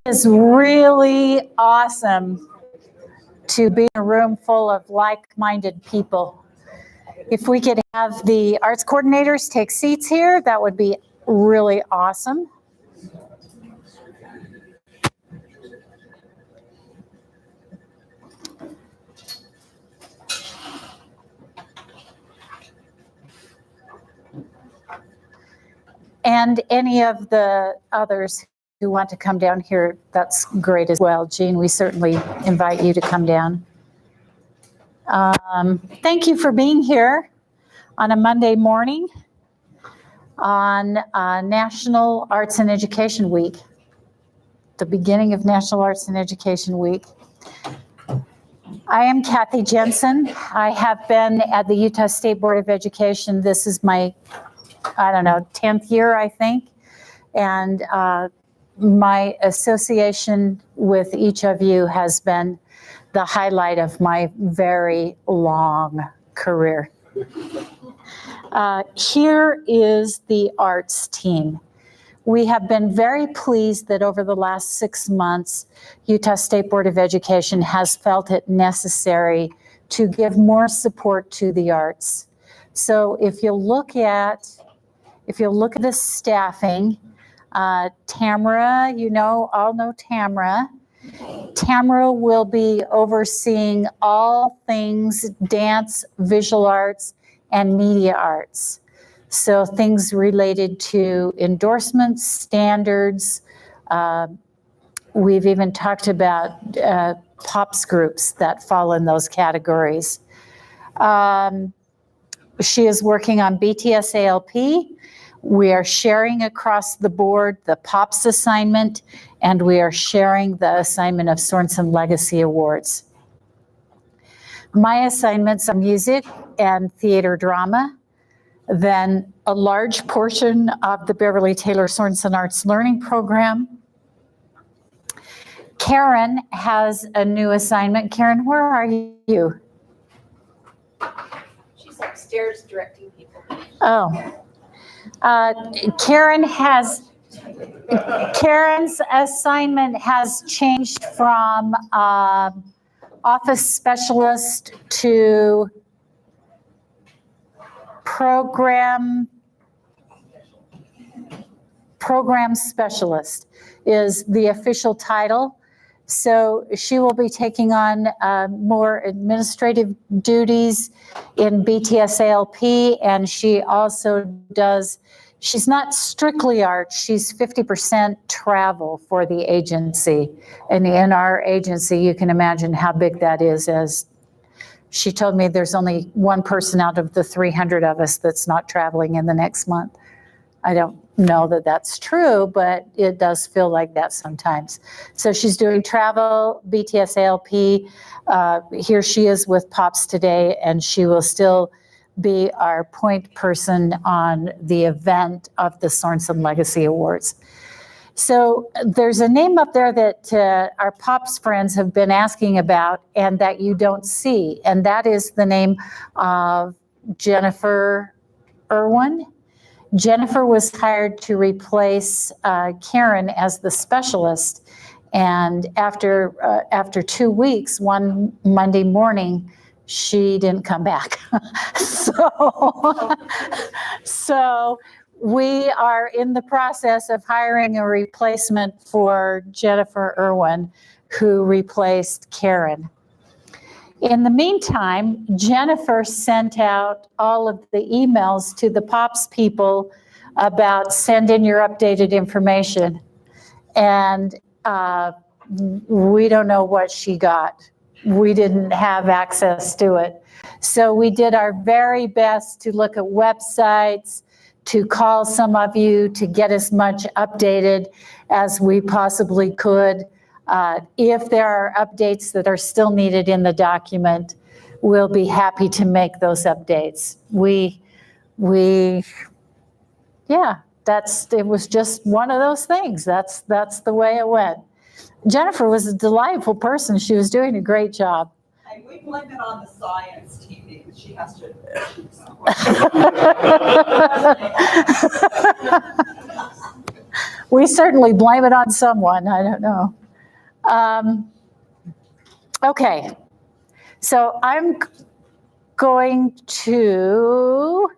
It's really awesome to be in a room full of like-minded people. If we could have the arts coordinators take seats here, that would be really awesome. And any of the others who want to come down here, that's great as well. Jean, we certainly invite you to come down. Thank you for being here on a Monday morning on National Arts and Education Week, the beginning of National Arts and Education Week. I am Kathy Jensen. I have been at the Utah State Board of Education. This is my, 10th year, I think. And my association with each of you has been the highlight of my very long career. Here is the arts team. We have been very pleased that over the last 6 months, Utah State Board of Education has felt it necessary to give more support to the arts. So if you look at the staffing, Tamara, all know Tamara. Tamara will be overseeing all things dance, visual arts, and media arts. So things related to endorsements, standards. We've even talked about POPs groups that fall in those categories. She is working on BTSALP. We are sharing across the board the POPs assignment, and we are sharing the assignment of Sorensen Legacy Awards. My assignments are music and theater drama, then a large portion of the Beverly Taylor Sorensen Arts Learning Program. Karen has a new assignment. Karen, where are you? She's upstairs directing people. Oh. Karen's assignment has changed from office specialist to program specialist is the official title. So she will be taking on more administrative duties in BTSALP, and she also does, she's not strictly art, she's 50% travel for the agency. And in our agency, you can imagine how big that is. As she told me, there's only one person out of the 300 of us that's not traveling in the next month. I don't know that that's true, but it does feel like that sometimes. So she's doing travel, BTSALP. Here she is with POPs today, and she will still be our point person on the event of the Sorensen Legacy Awards. So there's a name up there that our POPs friends have been asking about and that you don't see, and that is the name of Jennifer Irwin. Jennifer was hired to replace Karen as the specialist, and after 2 weeks, one Monday morning, she didn't come back. So we are in the process of hiring a replacement for Jennifer Irwin, who replaced Karen. In the meantime, Jennifer sent out all of the emails to the POPs people about send in your updated information. And we don't know what she got. We didn't have access to it. So we did our very best to look at websites, to call some of you, to get as much updated as we possibly could. If there are updates that are still needed in the document, we'll be happy to make those updates. It was just one of those things. That's the way it went. Jennifer was a delightful person. She was doing a great job. We blame it on the science team because she has to. We certainly blame it on someone. I don't know. Okay. So I'm going to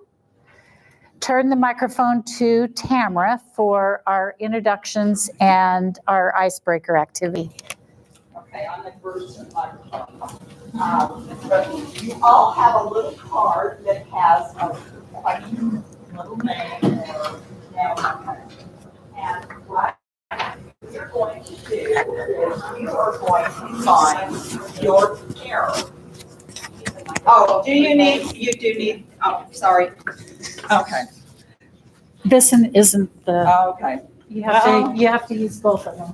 turn the microphone to Tamara for our introductions and our icebreaker activity. Okay, I'm the first microphone. You all have a little card that has a little name or and what you're going to do is you are going to find your error. Oh, you do need, oh, sorry. Okay, This one isn't the, okay. you have to use both of them.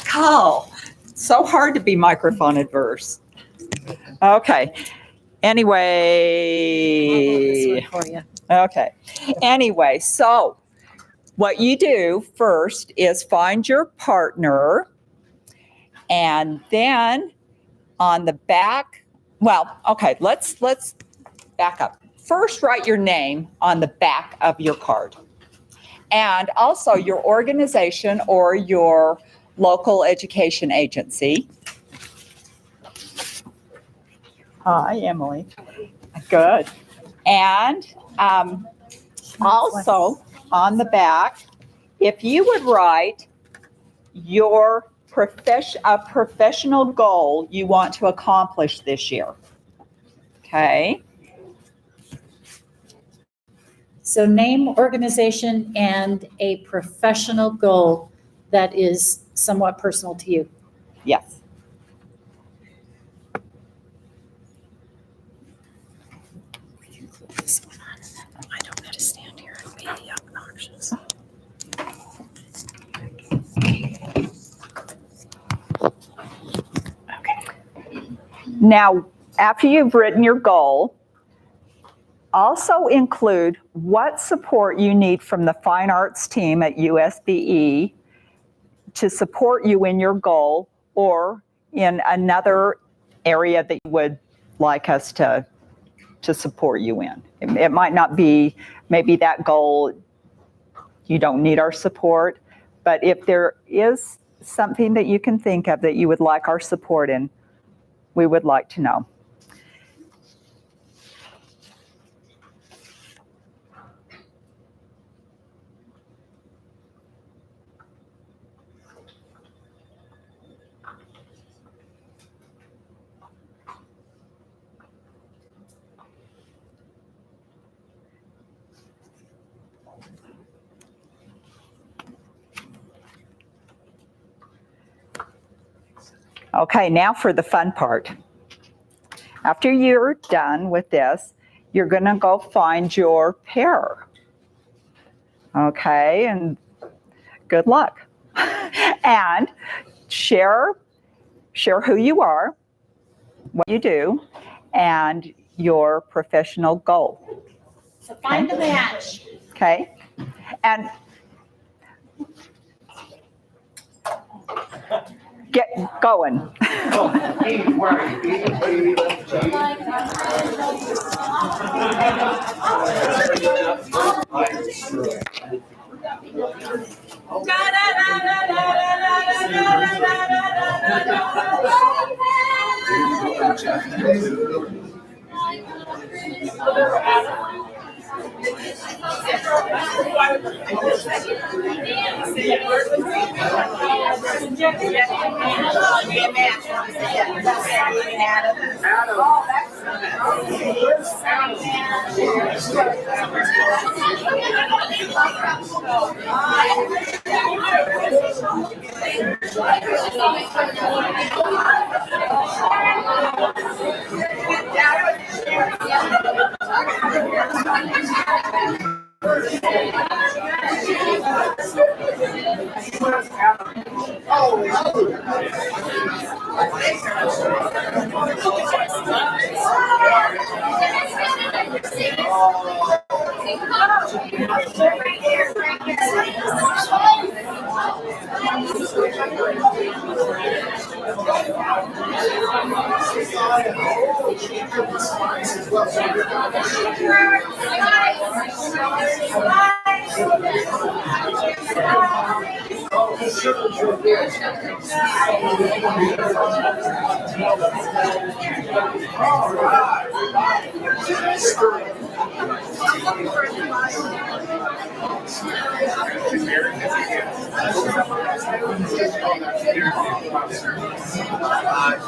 Carl, so hard to be microphone adverse. Okay, anyway. For you. Okay. Anyway, so what you do first is find your partner, and then on the back, well, okay, let's back up. First, write your name on the back of your card, and also your organization or your local education agency. Hi, Emily. Good. And also on the back, if you would write your professional goal you want to accomplish this year. Okay. So name, organization, and a professional goal that is somewhat personal to you. Yes. We can click this one on, and then I don't got to stand here and be obnoxious. Okay. Now, after you've written your goal, also include what support you need from the fine arts team at USBE to support you in your goal or in another area that you would like us to support you in. It might not be, maybe that goal, you don't need our support, but if there is something that you can think of that you would like our support in, we would like to know. Okay, now for the fun part. After you're done with this, you're going to go find your pair. Okay, and good luck. And share who you are, what you do, and your professional goal. So find the match. Okay? And get going.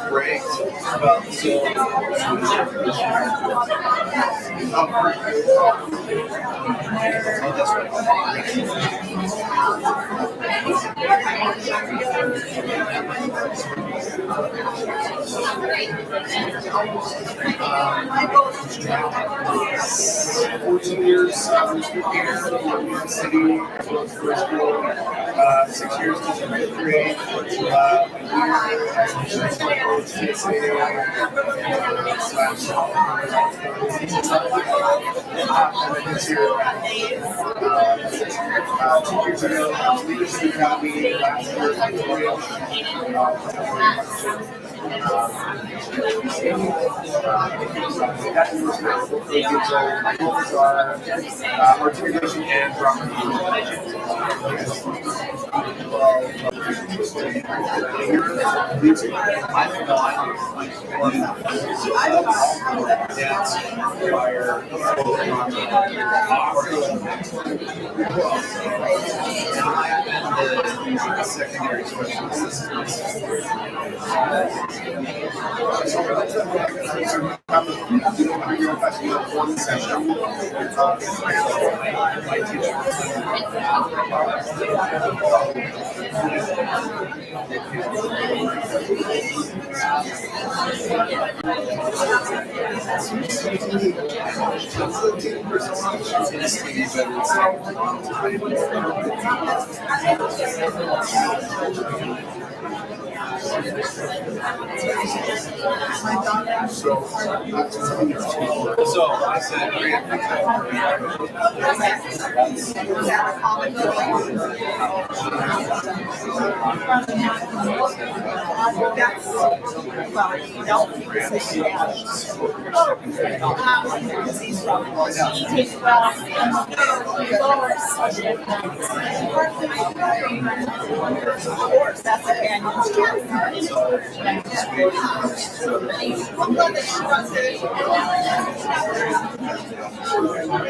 Great. Well, so 14 years here in New York City, first school, 6 years in fifth grade, this year, 2 years ago, Leadership Academy, last year, tutorial. That is responsible for articulation and drama. Dance, choir, the secondary special assistant. One session. My teacher. So I said,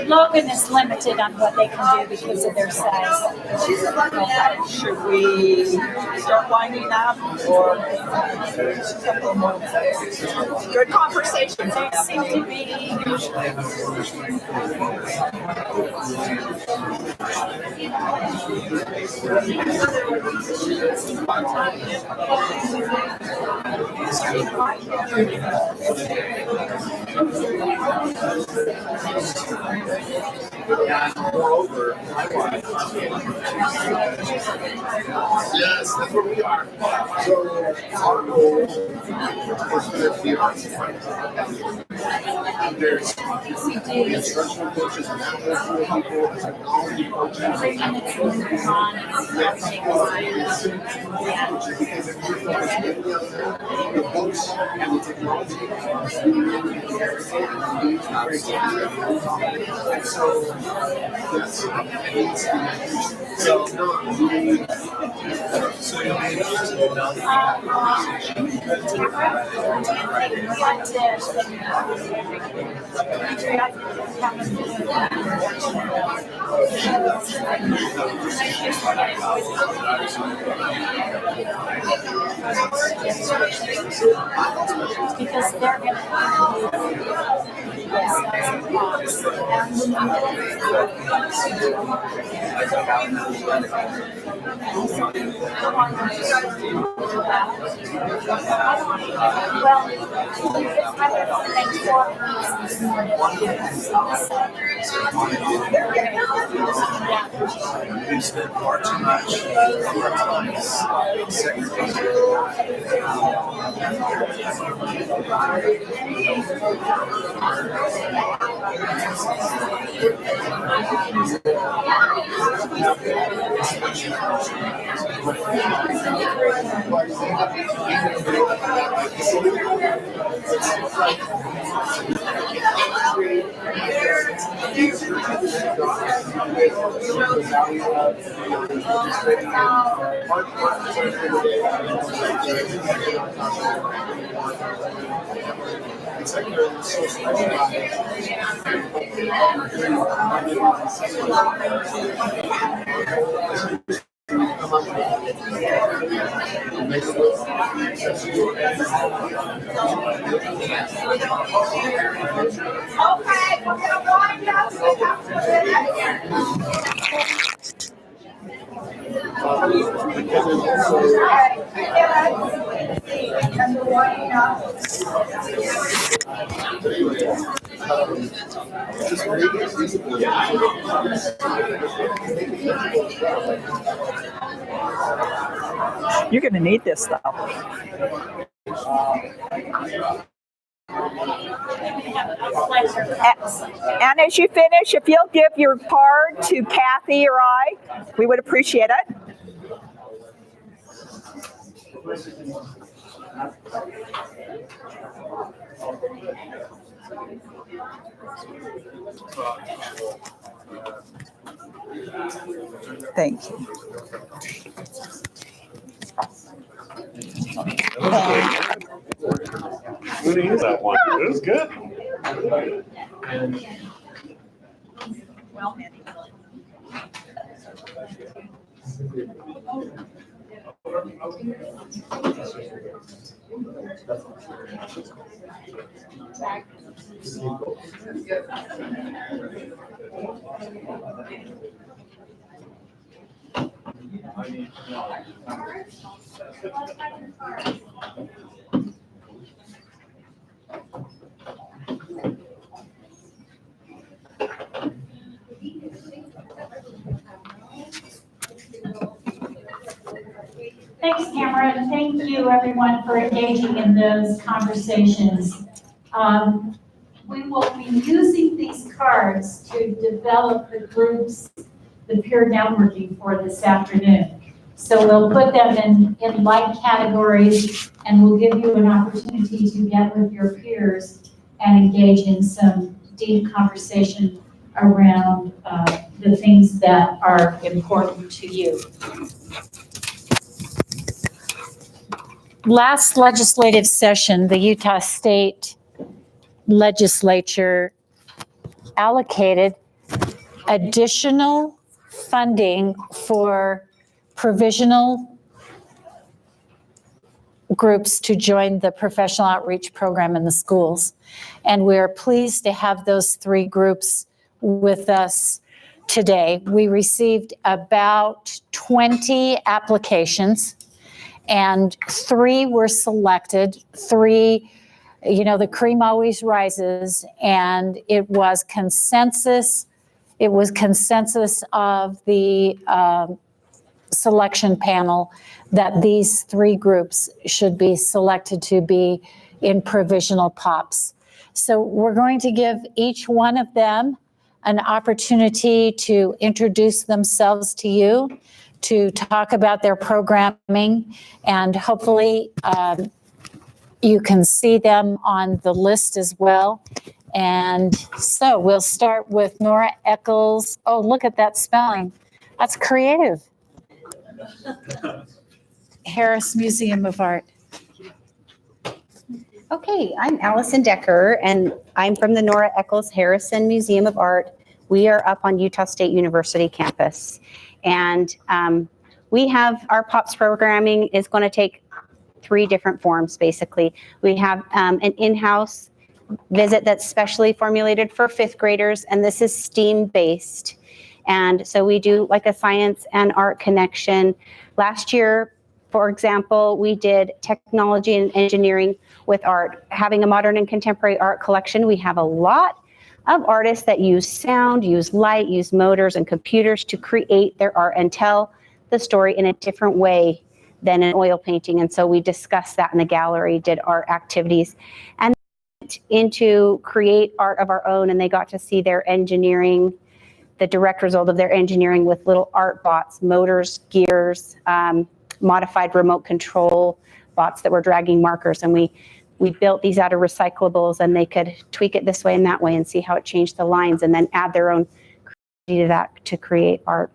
Logan is limited on what they can do because of their size. Should we start winding up or good conversation? They seem to be and moreover, my wife. Yes, that's where we are. So our goal is to be on site. There's instructional coaches, medical people, technology coaches. Because if you're focused on the books and the technology, so that's so you'll be able to slow down the because they're going to we spend far too much of our time segregated. Just make it feasible. You're going to need this though. And as you finish, if you'll give your card to Kathy or I, we would appreciate it. Thank you. Who to use that one? It was good. Well, Mandy. Thanks, Cameron. Thank you, everyone, for engaging in those conversations. We will be using these cards to develop the groups, the peer networking for this afternoon. So we'll put them in like categories, and we'll give you an opportunity to get with your peers and engage in some deep conversation around the things that are important to you. Last legislative session, the Utah State Legislature allocated additional funding for provisional groups to join the professional outreach program in the schools. And we are pleased to have those 3 groups with us today. We received about 20 applications, and 3 were selected. 3, the cream always rises, and it was consensus. It was consensus of the selection panel that these 3 groups should be selected to be in provisional POPs. So we're going to give each one of them an opportunity to introduce themselves to you, to talk about their programming, and hopefully you can see them on the list as well. And so we'll start with Nora Eccles. Oh, look at that spelling. That's creative. Harris Museum of Art. Okay, I'm Allison Decker, and I'm from the Nora Eccles Harrison Museum of Art. We are up on Utah State University campus, and we have our POPs programming is going to take 3 different forms, basically. We have an in-house visit that's specially formulated for 5th graders, and this is STEAM-based. And so we do like a science and art connection. Last year, for example, we did technology and engineering with art. Having a modern and contemporary art collection, we have a lot of artists that use sound, use light, use motors and computers to create their art and tell the story in a different way than an oil painting. And so we discussed that in the gallery, did art activities, and into create art of our own. And they got to see their engineering, the direct result of their engineering with little art bots, motors, gears, modified remote control bots that were dragging markers. And we built these out of recyclables, and they could tweak it this way and that way and see how it changed the lines, and then add their own to that to create art.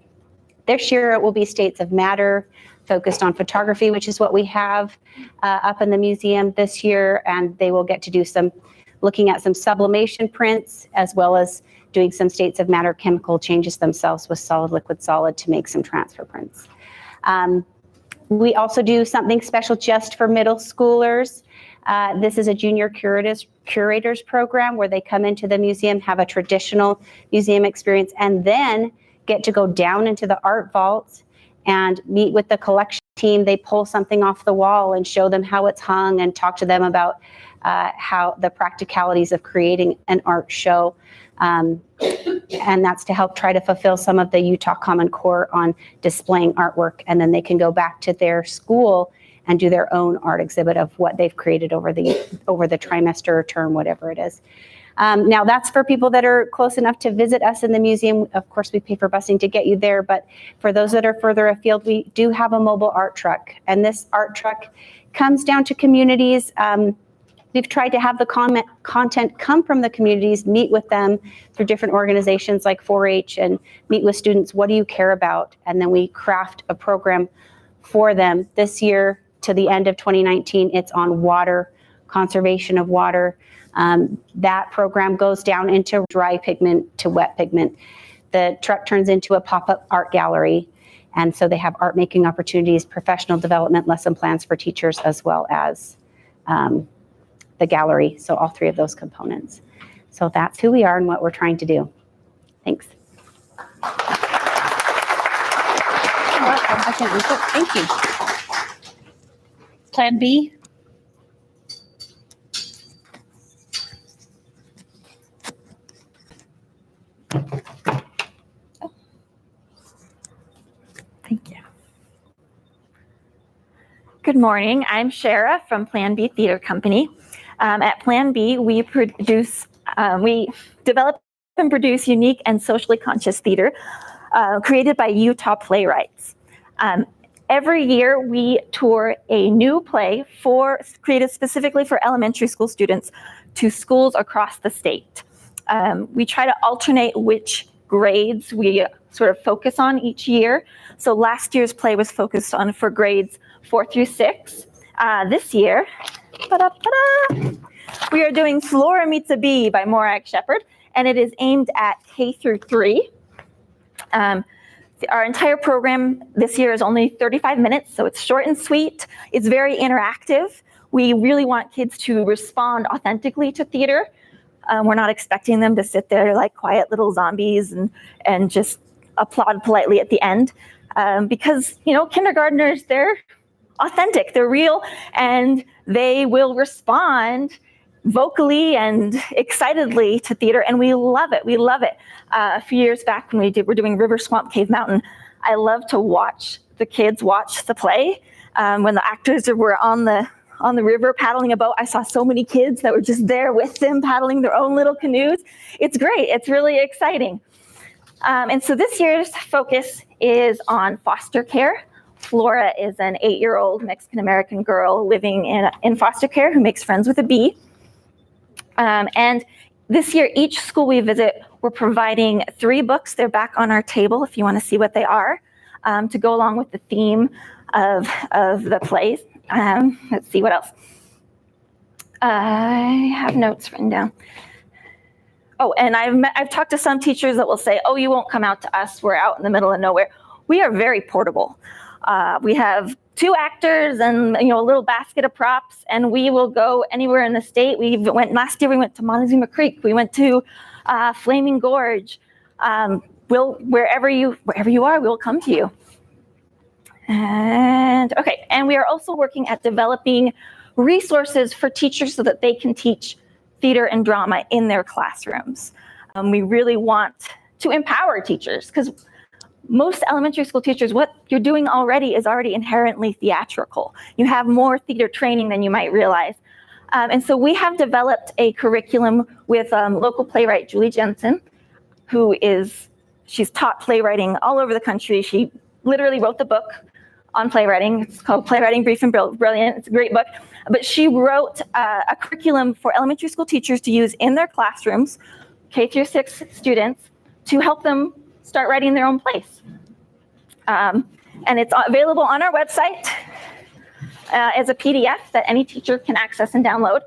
This year it will be States of Matter, focused on photography, which is what we have up in the museum this year, and they will get to do some looking at some sublimation prints, as well as doing some States of Matter chemical changes themselves with solid, liquid, solid to make some transfer prints. We also do something special just for middle schoolers. This is a junior curators program where they come into the museum, have a traditional museum experience, and then get to go down into the art vaults and meet with the collection team. They pull something off the wall and show them how it's hung and talk to them about how the practicalities of creating an art show. And that's to help try to fulfill some of the Utah Common Core on displaying artwork. And then they can go back to their school and do their own art exhibit of what they've created over the trimester or term, whatever it is. Now that's for people that are close enough to visit us in the museum. Of course, we pay for busing to get you there, but for those that are further afield, we do have a mobile art truck. And this art truck comes down to communities. We've tried to have the content come from the communities, meet with them through different organizations like 4-H, and meet with students. What do you care about? And then we craft a program for them. This year to the end of 2019, it's on water, conservation of water. That program goes down into dry pigment to wet pigment. The truck turns into a pop-up art gallery. And so they have art making opportunities, professional development, lesson plans for teachers, as well as the gallery. So all three of those components. So that's who we are and what we're trying to do. Thanks. I can't read it. Thank you. Plan B? Thank you. Good morning. I'm Shara from Plan B Theater Company. At Plan B, we develop and produce unique and socially conscious theater created by Utah playwrights. Every year, we tour a new play created specifically for elementary school students to schools across the state. We try to alternate which grades we sort of focus on each year. So last year's play was focused on for grades 4 through 6. This year, we are doing Flora Meets a Bee by Morag Shepherd, and it is aimed at K through 3. Our entire program this year is only 35 minutes, so it's short and sweet. It's very interactive. We really want kids to respond authentically to theater. We're not expecting them to sit there like quiet little zombies and just applaud politely at the end. Because, kindergartners, they're authentic, they're real, and they will respond vocally and excitedly to theater, and we love it. We love it. A few years back when we're doing River, Swamp, Cave, Mountain, I love to watch the kids watch the play. When the actors were on the river paddling a boat, I saw so many kids that were just there with them paddling their own little canoes. It's great. It's really exciting. And so this year's focus is on foster care. Flora is an 8-year-old Mexican-American girl living in foster care who makes friends with a bee. And this year, each school we visit, we're providing 3 books. They're back on our table if you want to see what they are, to go along with the theme of the plays. Let's see what else. I have notes written down. Oh, and I've talked to some teachers that will say, "Oh, you won't come out to us. We're out in the middle of nowhere." We are very portable. We have 2 actors and a little basket of props, and we will go anywhere in the state. Last year we went to Montezuma Creek. We went to Flaming Gorge. Wherever you are, we'll come to you. And we are also working at developing resources for teachers so that they can teach theater and drama in their classrooms. We really want to empower teachers, because most elementary school teachers, what you're doing already is already inherently theatrical. You have more theater training than you might realize. And so we have developed a curriculum with local playwright Julie Jensen, she's taught playwriting all over the country. She literally wrote the book on playwriting. It's called Playwriting Brief and Brilliant. It's a great book. But she wrote a curriculum for elementary school teachers to use in their classrooms, K through 6 students, to help them start writing their own plays. And it's available on our website as a PDF that any teacher can access and download.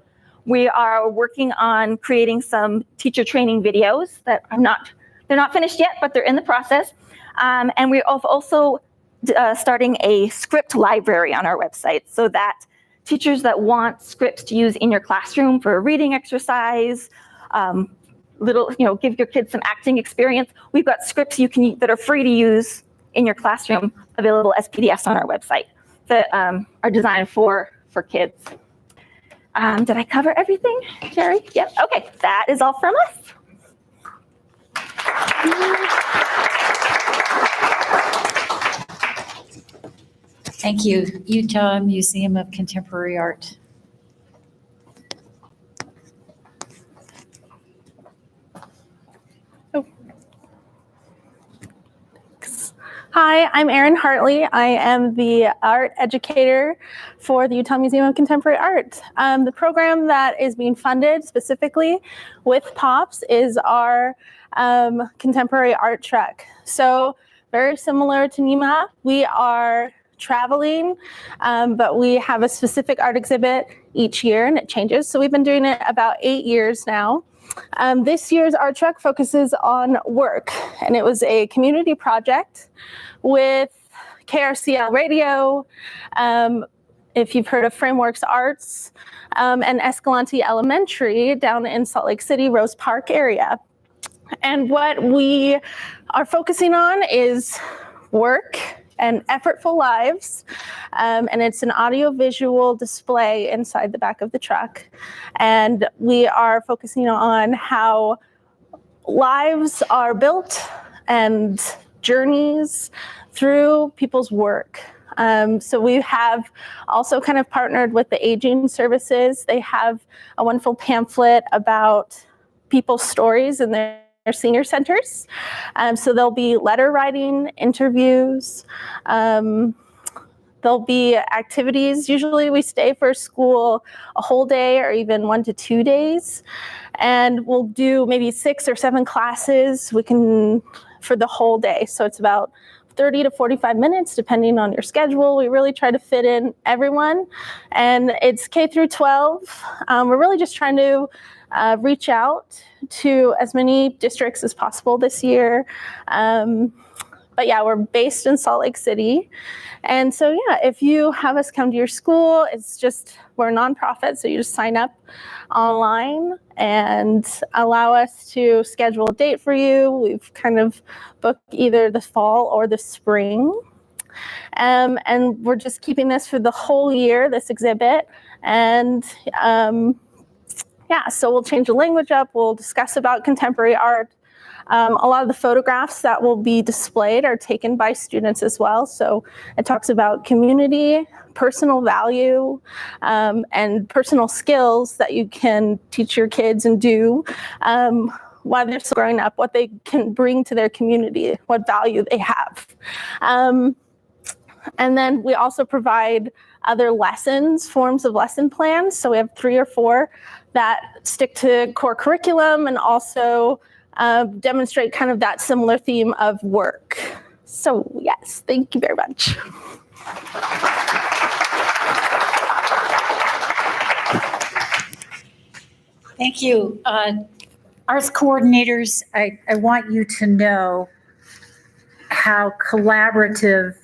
We are working on creating some teacher training videos that they're not finished yet, but they're in the process. And we're also starting a script library on our website so that teachers that want scripts to use in your classroom for a reading exercise, give your kids some acting experience. We've got scripts that are free to use in your classroom available as PDFs on our website that are designed for kids. Did I cover everything, Jerry? Yep. Okay, that is all from us. Thank you, Utah Museum of Contemporary Art. Hi, I'm Erin Hartley. I am the art educator for the Utah Museum of Contemporary Art. The program that is being funded specifically with POPs is our contemporary art trek. So very similar to NEMA, we are traveling, but we have a specific art exhibit each year and it changes. So we've been doing it about 8 years now. This year's art trek focuses on work, and it was a community project with KRCL Radio, if you've heard of Frameworks Arts, and Escalante Elementary down in Salt Lake City, Rose Park area. And what we are focusing on is work and effortful lives, and it's an audio-visual display inside the back of the truck. And we are focusing on how lives are built and journeys through people's work. So we have also kind of partnered with the Aging Services. They have a wonderful pamphlet about people's stories in their senior centers. So there'll be letter writing, interviews, there'll be activities. Usually we stay for school a whole day or even 1 to 2 days. And we'll do maybe 6 or 7 classes for the whole day. So it's about 30 to 45 minutes, depending on your schedule. We really try to fit in everyone. And it's K through 12. We're really just trying to reach out to as many districts as possible this year. But yeah, we're based in Salt Lake City. And so yeah, if you have us come to your school, we're a nonprofit, so you just sign up online and allow us to schedule a date for you. We've kind of booked either the fall or the spring. And we're just keeping this for the whole year, this exhibit. And so we'll change the language up. We'll discuss about contemporary art. A lot of the photographs that will be displayed are taken by students as well. So it talks about community, personal value, and personal skills that you can teach your kids and do while they're still growing up, what they can bring to their community, what value they have. And then we also provide other forms of lesson plans. So we have 3 or 4 that stick to core curriculum and also demonstrate kind of that similar theme of work. So yes, thank you very much. Thank you. Arts coordinators, I want you to know how collaborative,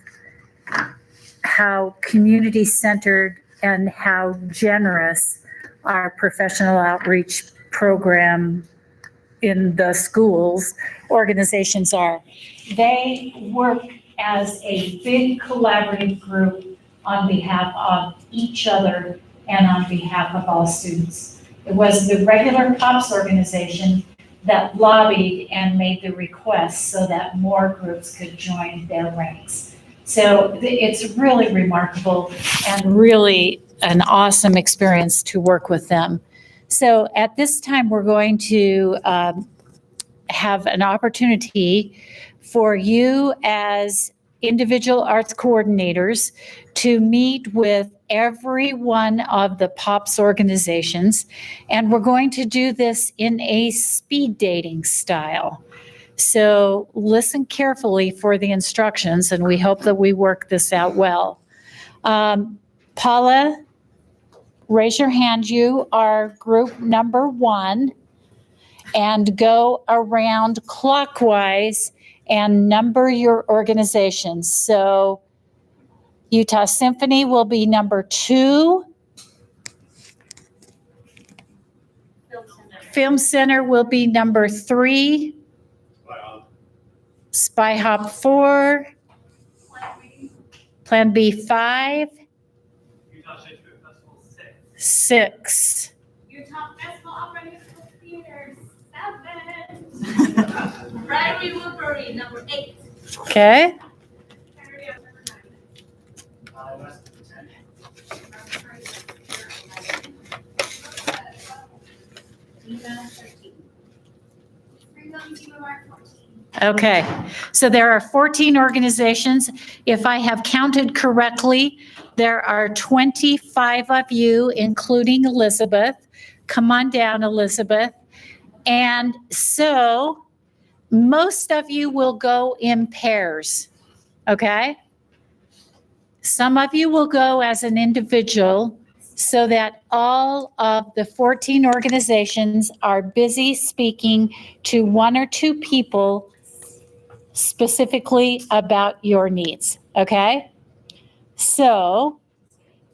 how community-centered, and how generous our professional outreach program in the schools organizations are. They work as a big collaborative group on behalf of each other and on behalf of all students. It was the regular POPs organization that lobbied and made the request so that more groups could join their ranks. So it's really remarkable and really an awesome experience to work with them. So at this time, we're going to have an opportunity for you as individual arts coordinators to meet with every one of the POPs organizations. And we're going to do this in a speed dating style. So listen carefully for the instructions, and we hope that we work this out well. Paula, raise your hand. You are group number 1, and go around clockwise and number your organizations. So Utah Symphony will be number 2. Film Center will be number 3. Spy Hop 4. Plan B 5. Utah Shakespeare Festival 6. Utah Festival Opera Musical Theater 7. Bradley Woodbury, number 8. Okay. Kennedy, number 9. West 10. Lima, 13. Freedom, Team Mark, 14. Okay, so there are 14 organizations. If I have counted correctly, there are 25 of you, including Elizabeth. Come on down, Elizabeth. And so most of you will go in pairs, okay? Some of you will go as an individual so that all of the 14 organizations are busy speaking to 1 or 2 people specifically about your needs, okay? So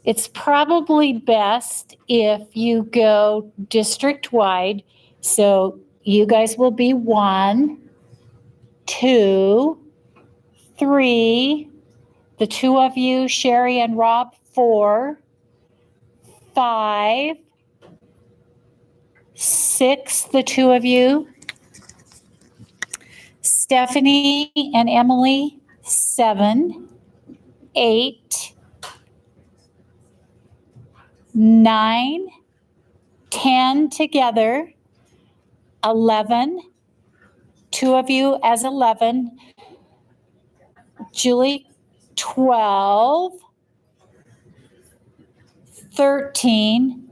it's probably best if you go district-wide. So you guys will be 1, 2, 3, the 2 of you, Sherry and Rob, 4, 5, 6, the 2 of you, Stephanie and Emily, 7, 8, 9, 10 together, 11, 2 of you as 11, Julie, 12, 13,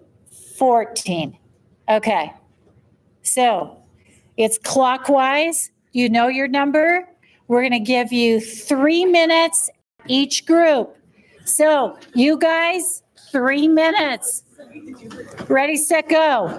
14. Okay, so it's clockwise. You know your number. We're going to give you 3 minutes each group. So you guys, 3 minutes. Ready, set, go.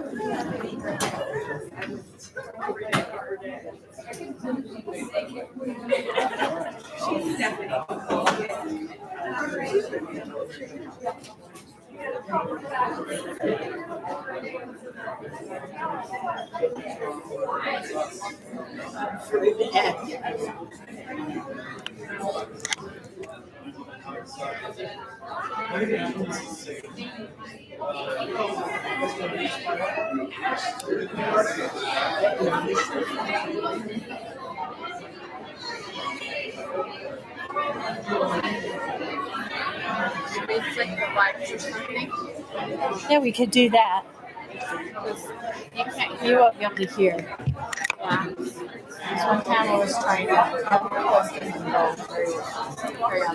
Yeah, we could do that. You won't be able to hear. This one camera was trying to carry on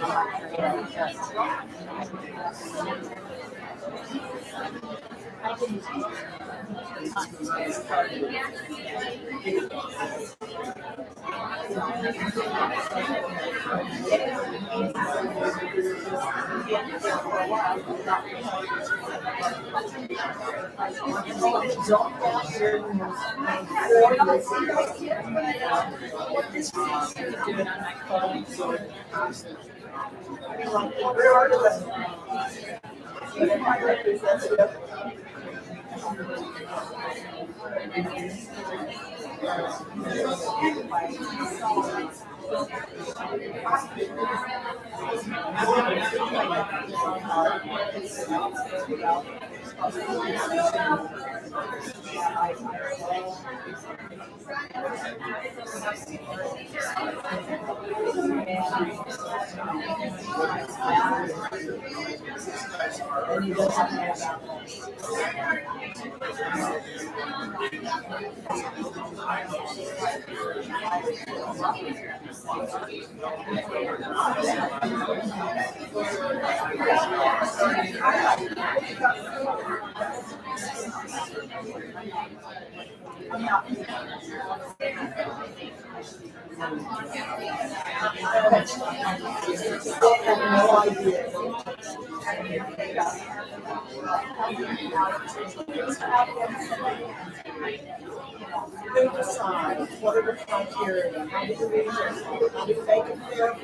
Who decides? What are the criteria? How do we, how do they compare?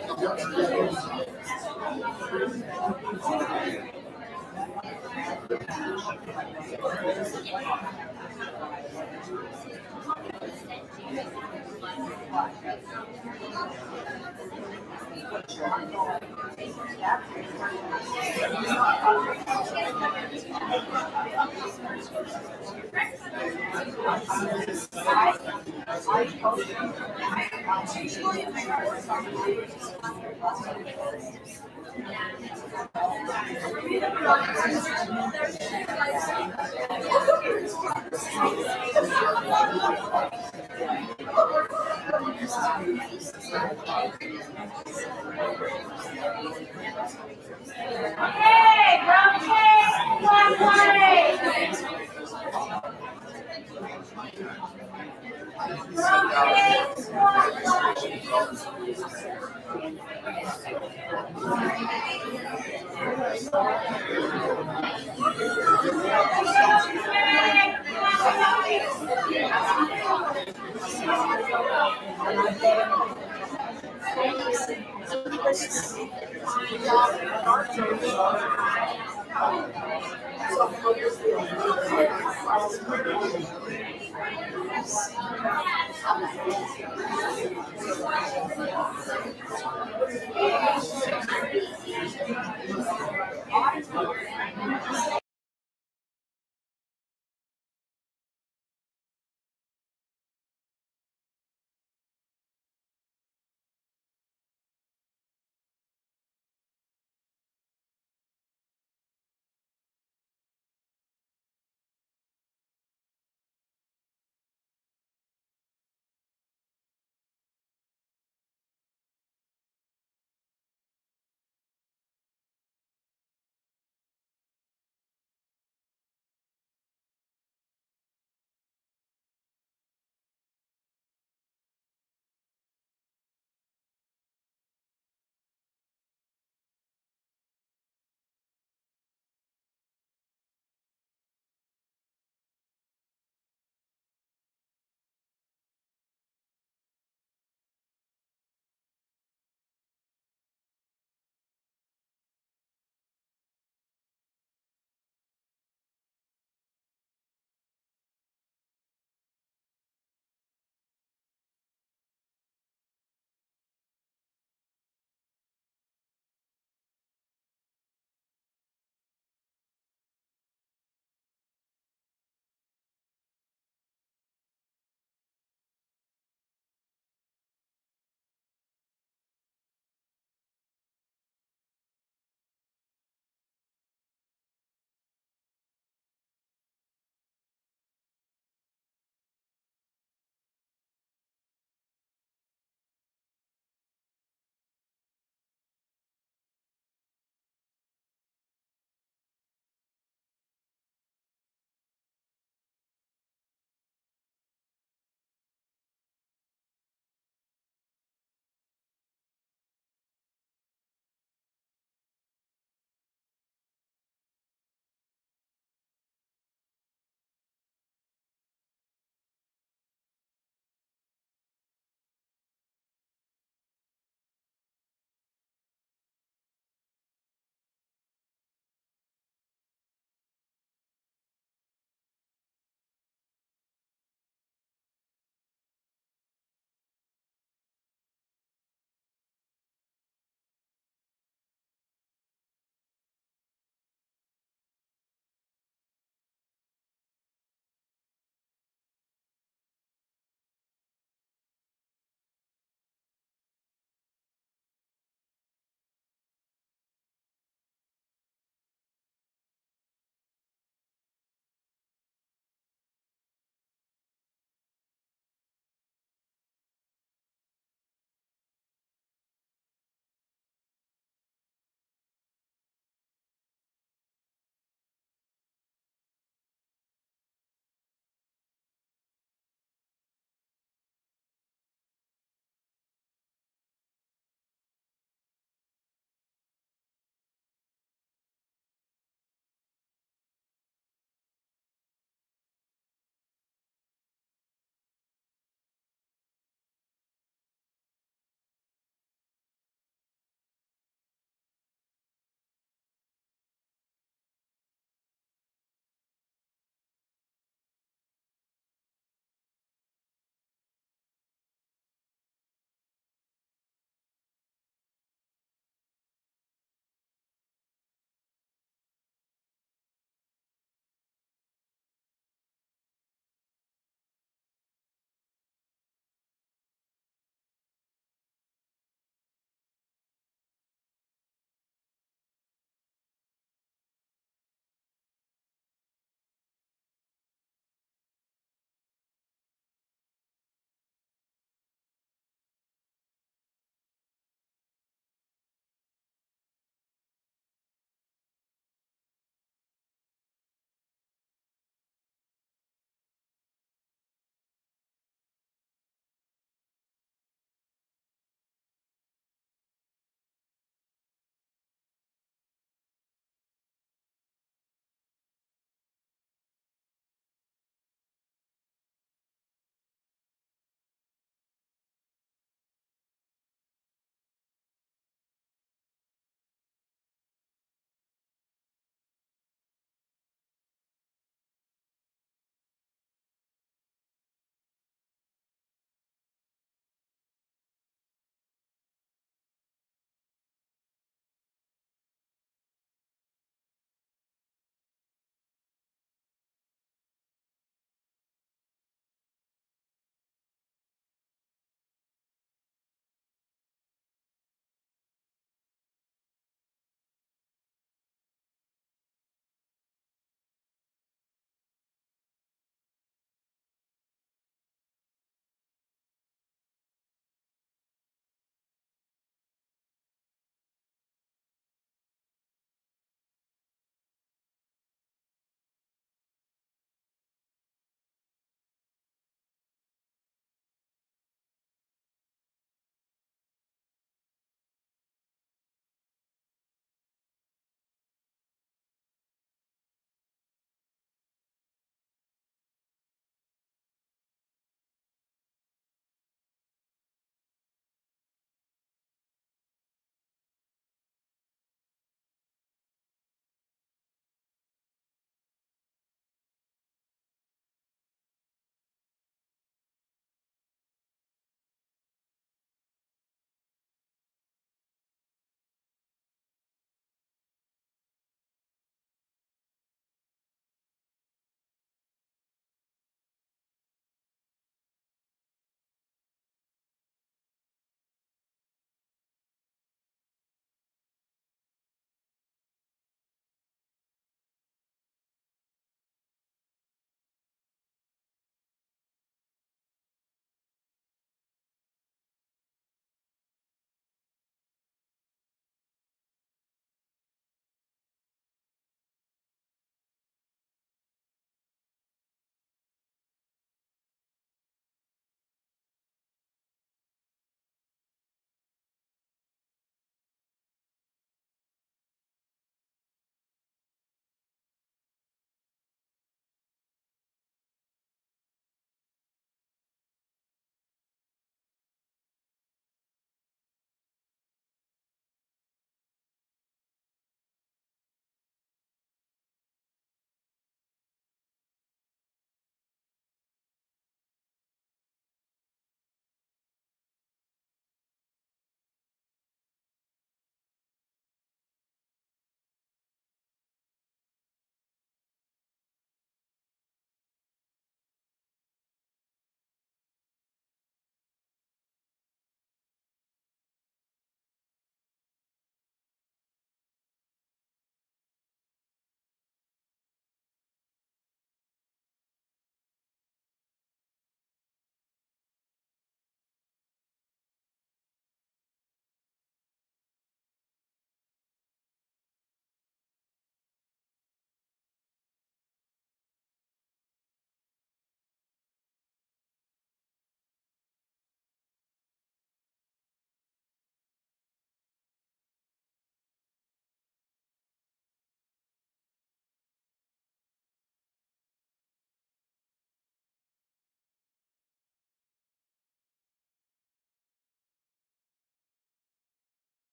Okay, round cake,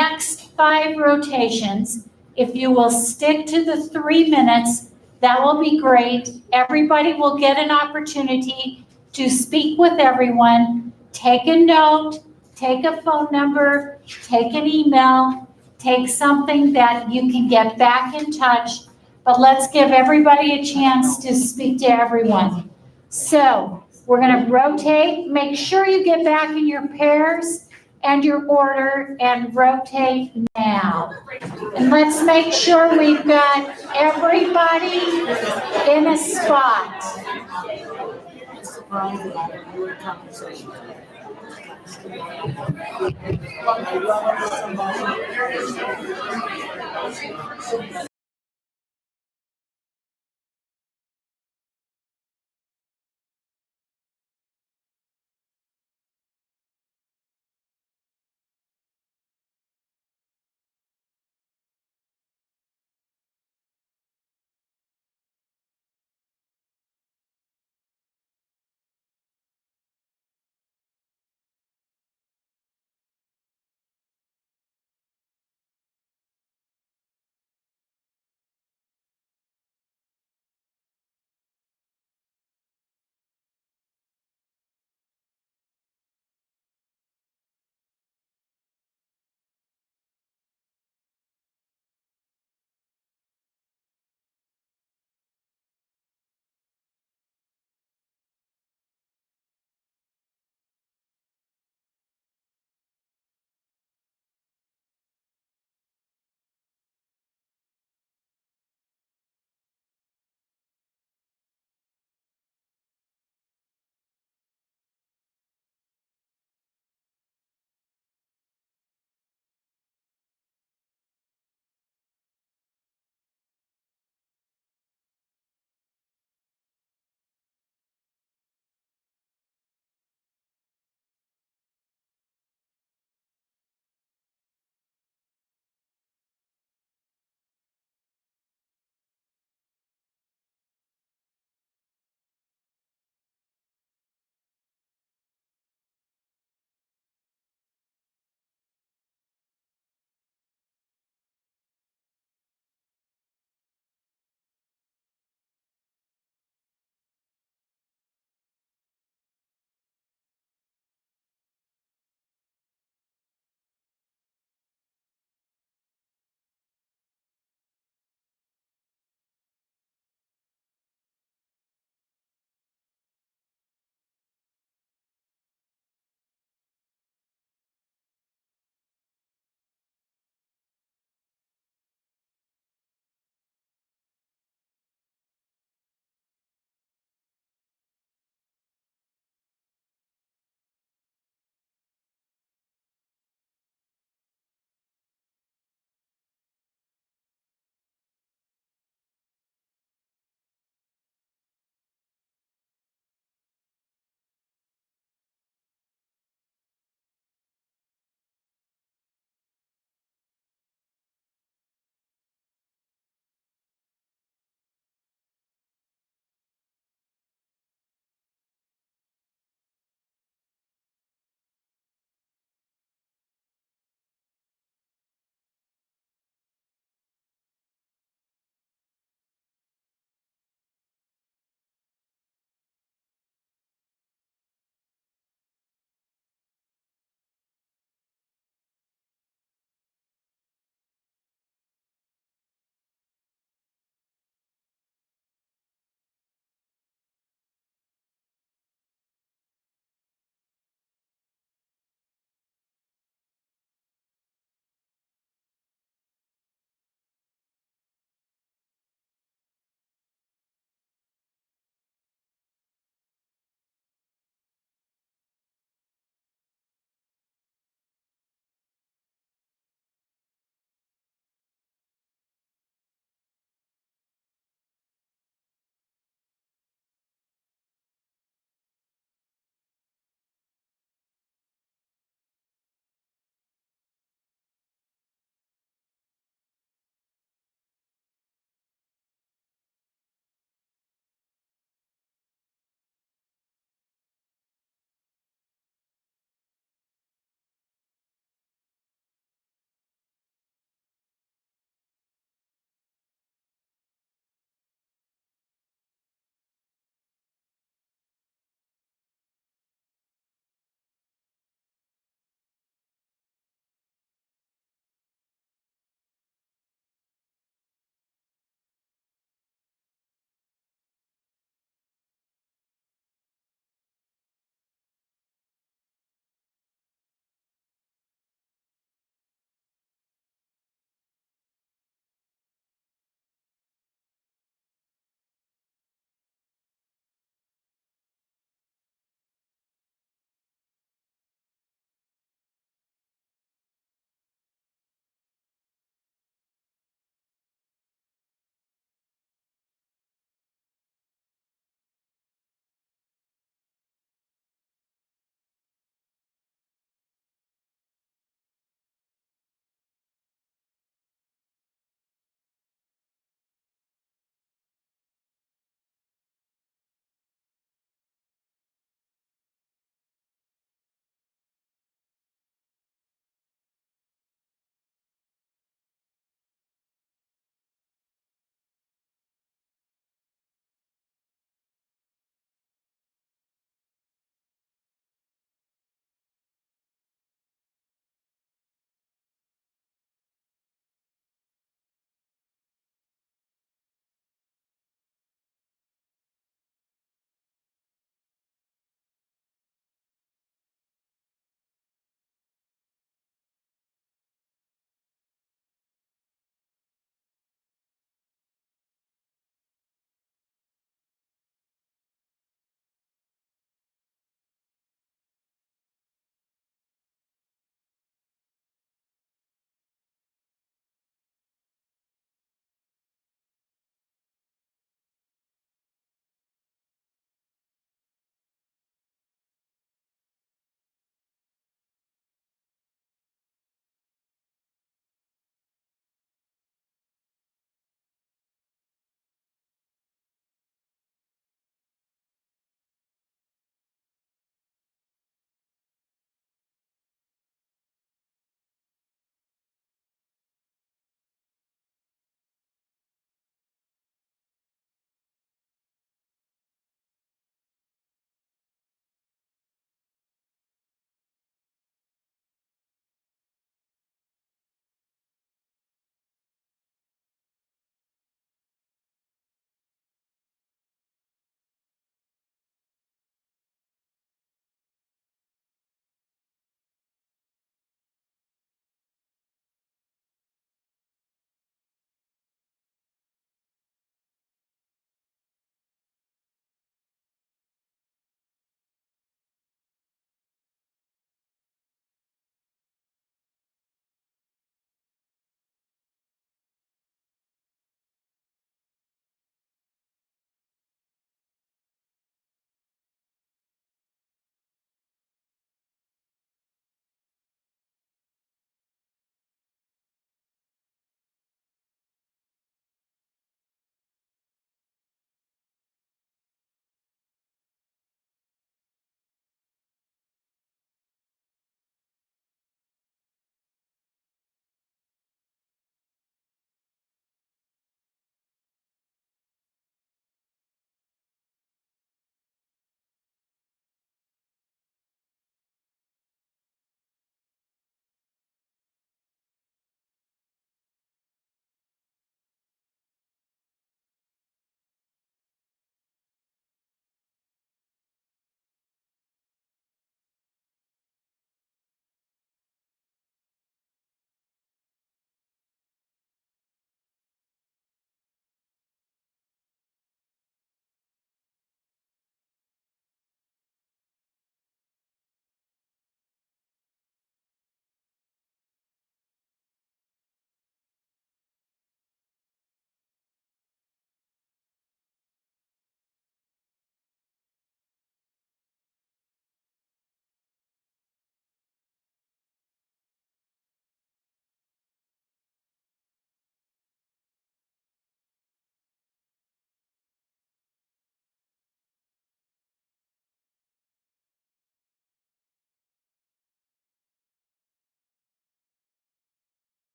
next 5 rotations, if you will stick to the 3 minutes, that will be great. Everybody will get an opportunity to speak with everyone. Take a note, take a phone number, take an email, take something that you can get back in touch. But let's give everybody a chance to speak to everyone. So we're going to rotate. Make sure you get back in your pairs and your order and rotate now. And let's make sure we've got everybody in a spot. It's surprising that you were in conversation. I love somebody.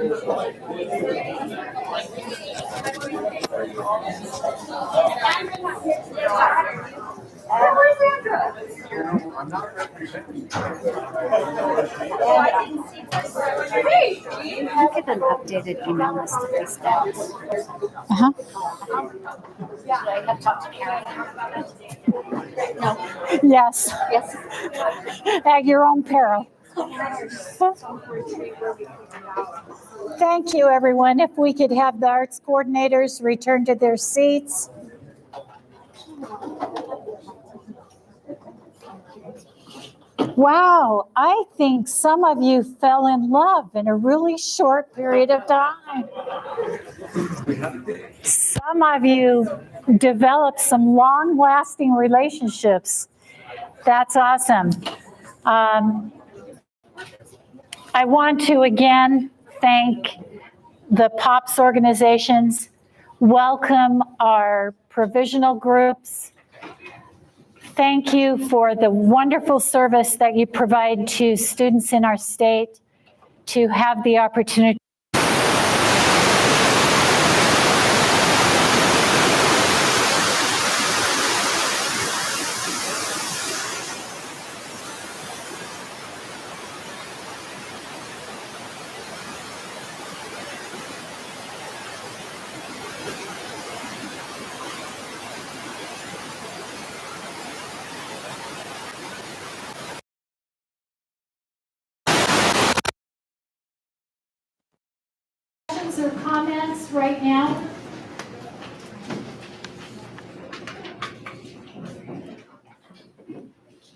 I'm not representing. Give an updated email list of these steps. Uh-huh. I have talked to Karen. Yes, Yes. at your own peril. Thank you, everyone. If we could have the arts coordinators return to their seats. Wow, I think some of you fell in love in a really short period of time. Some of you developed some long-lasting relationships. That's awesome. I want to again thank the POPs organizations, welcome our provisional groups. Thank you for the wonderful service that you provide to students in our state to have the opportunity. Questions or comments right now?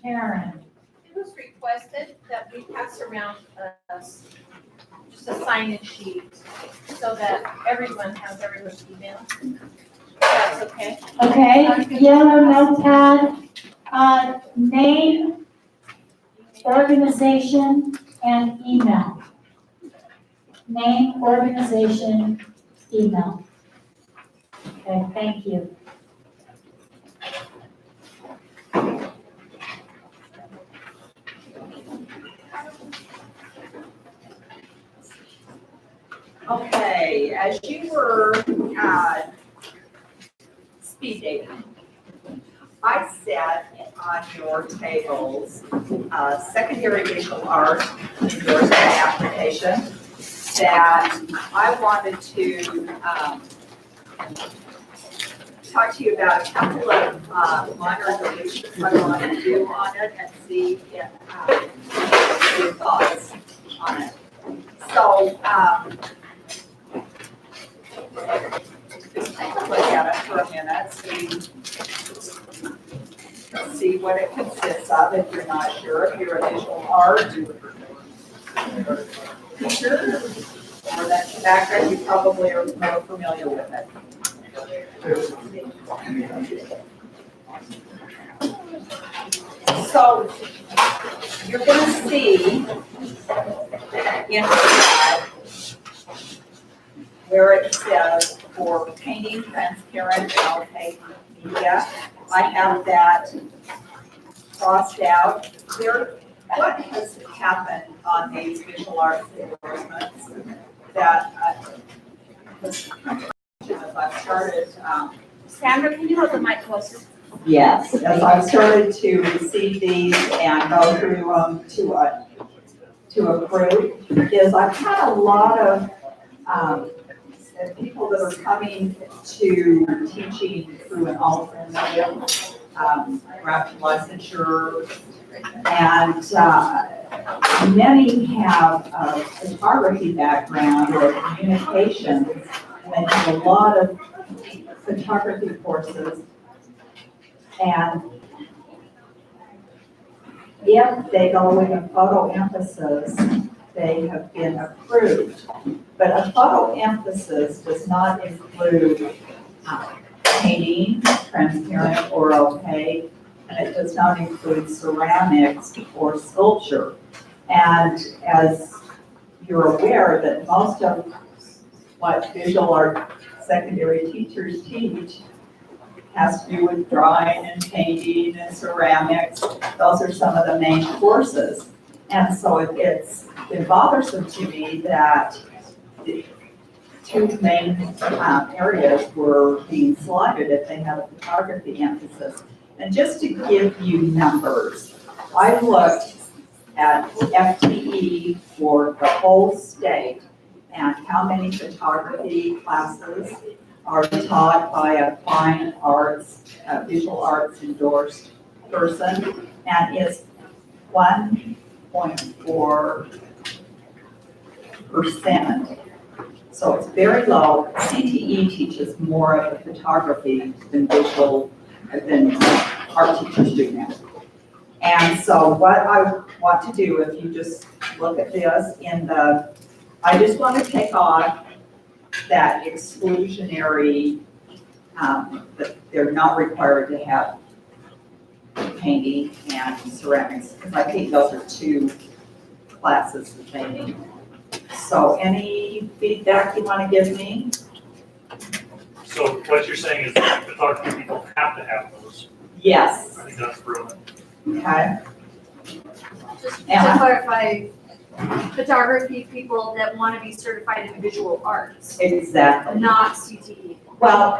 Karen. It was requested that we pass around just a sign-in sheet so that everyone has everyone's email. That's okay. Okay, yellow notepad, name, organization, and email. Name, organization, email. Okay, thank you. Okay, as you were speed dating, I set on your tables secondary visual art endorsement application that I wanted to talk to you about a couple of minor deletions I want to do on it and see if your thoughts on it. So, just take a look at it for a minute, see what it consists of if you're not sure, if you're a visual art teacher, or that's your background, you probably are more familiar with it. So, you're going to see inside where it says for painting transparent and opaque media. I have that crossed out. What has happened on these visual arts endorsements that as I've started, Sandra, can you hold the mic closer? yes, as I've started to receive these and go through them to approve, is I've had a lot of people that are coming to teaching through an alternative graphic licensure, and many have a photography background or communications, and they have a lot of photography courses. And if they go with a photo emphasis, they have been approved. But a photo emphasis does not include painting, transparent or opaque, and it does not include ceramics or sculpture. And as you're aware that most of what visual art secondary teachers teach has to do with drawing and painting and ceramics. Those are some of the main courses. And so it's been bothersome to me that two main areas were being selected if they have a photography emphasis. And just to give you numbers, I looked at FTE for the whole state and how many photography classes are taught by a fine arts, visual arts endorsed person, and it's 1.4%. So it's very low. CTE teaches more of the photography than than art teachers do now. And so what I want to do, if you just look at this I just want to take off that exclusionary, that they're not required to have painting and ceramics, because I think those are two classes that they need. So any feedback you want to give me? So what you're saying is that photography people have to have those. Yes. I think that's brilliant. Okay. Just to Anna? clarify, photography people that want to be certified in visual arts, Exactly. not CTE. Well,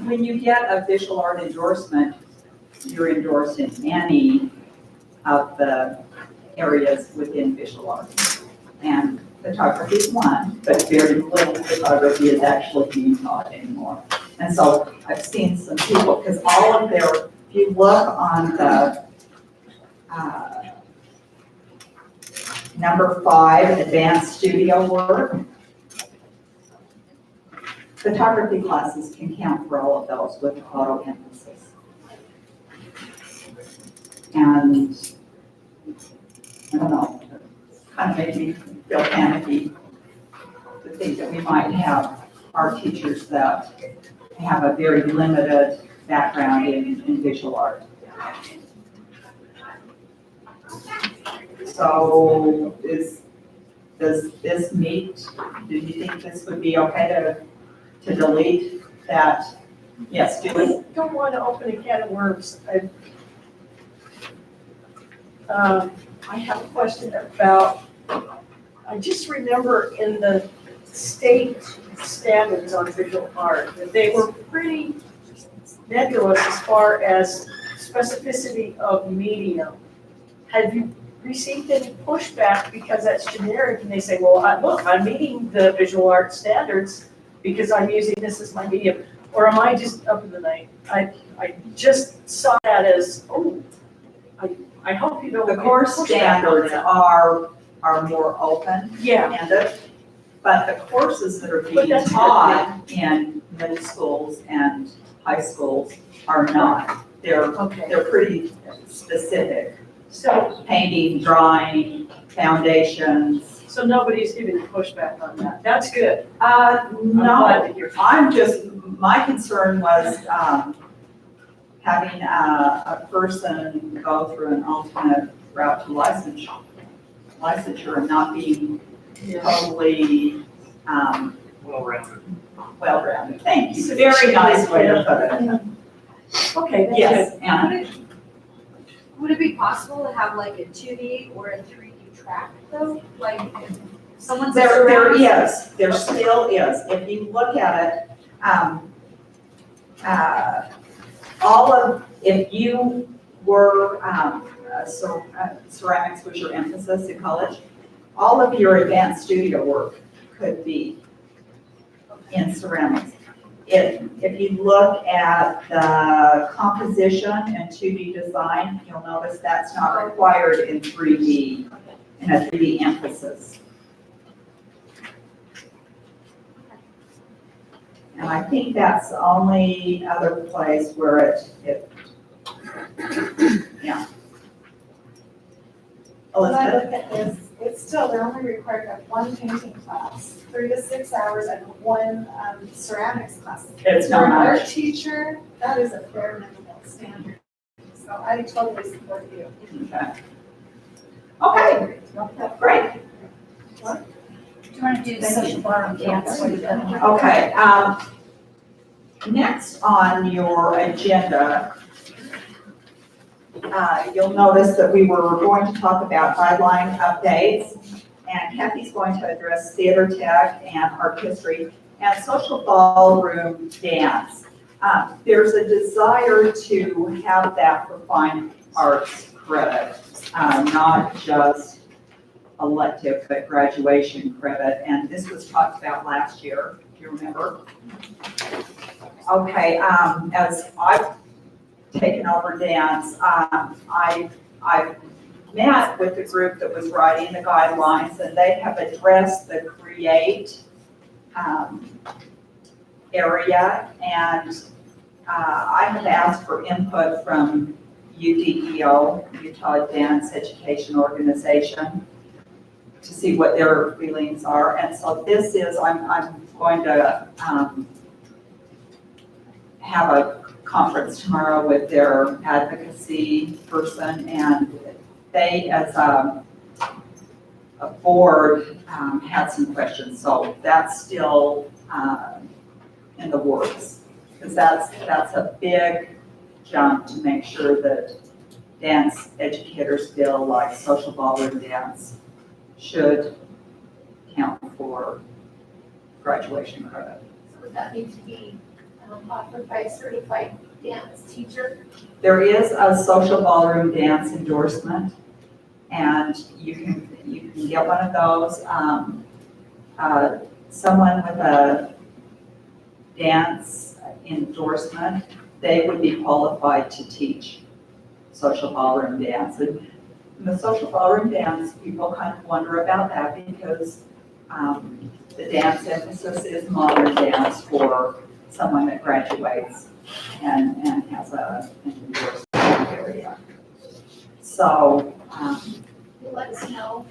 when you get a visual art endorsement, you're endorsed in any of the areas within visual arts. And photography is one, but very little photography is actually being taught anymore. And so I've seen some people, because all of their, if you look on the number 5, advanced studio work, photography classes can count for all of those with auto emphasis. And I don't know, it kind of makes me feel panicky to think that we might have art teachers that have a very limited background in visual art. So does this meet, do you think this would be okay to delete that? Yes, Julie? I don't want to open a can of worms. I have a question about, I just remember in the state standards on visual art, that they were pretty nebulous as far as specificity of medium. Have you received any pushback because that's generic and they say, well, look, I'm meeting the visual art standards because I'm using this as my medium? Or am I just up in the night? I just saw that as, oh, I hope you know. The course standards are more open. Yeah. But the courses that are But being that's taught in middle schools and high schools are not. They're pretty specific. So, Painting, drawing, foundations. so nobody's giving you pushback on that. That's good. No, glad to hear. my concern was, having a person go through an alternate route to licensure and not being totally, well-rounded. Thank you. Very nice way to put it. Okay, that's Yes, good. Anna? Would it be possible to have like a 2D or a 3D track though? Like someone's. There still is. If you look at it, if you were, ceramics was your emphasis in college, all of your advanced studio work could be in ceramics. If you look at the composition and 2D design, you'll notice that's not required in 3D, in a 3D emphasis. And I think that's the only other place where yeah. When I Elizabeth? look at this, it's still, they're only required to have one painting class, 3 to 6 hours, and one ceramics class. It's For an not art much. teacher, that is a bare minimum standard. So I totally support you. Okay, great. Do you want to do social bar and dance? Okay, next on your agenda, you'll notice that we were going to talk about guideline updates. and Kathy's going to address theater tech and art history and social ballroom dance. There's a desire to have that for fine arts credit, not just elective, but graduation credit. And this was talked about last year, if you remember. Okay, as I've taken over dance, I've met with the group that was writing the guidelines, and they have addressed the create area, and I have asked for input from UDEO, Utah Dance Education Organization, to see what their feelings are. And so this is, I'm going to have a conference tomorrow with their advocacy person, and they, as a board, had some questions. So that's still in the works, because that's a big jump to make sure that dance educators feel like social ballroom dance should count for graduation credit. So would that need to be offered by a certified dance teacher? There is a social ballroom dance endorsement, and you can get one of those. Someone with a dance endorsement, they would be qualified to teach social ballroom dance. And the social ballroom dance, people kind of wonder about that because the dance emphasis is modern dance for someone that graduates and has an endorsement area. So, You'll let us know.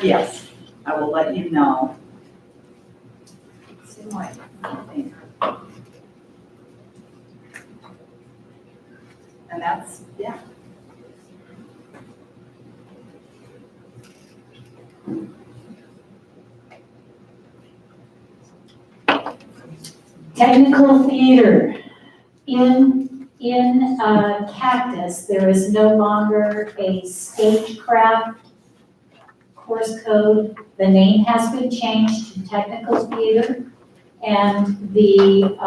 yes, I will let you know. See my thing. And that's, yeah. Technical theater. In Cactus, there is no longer a stagecraft course code. The name has been changed to technical theater, and the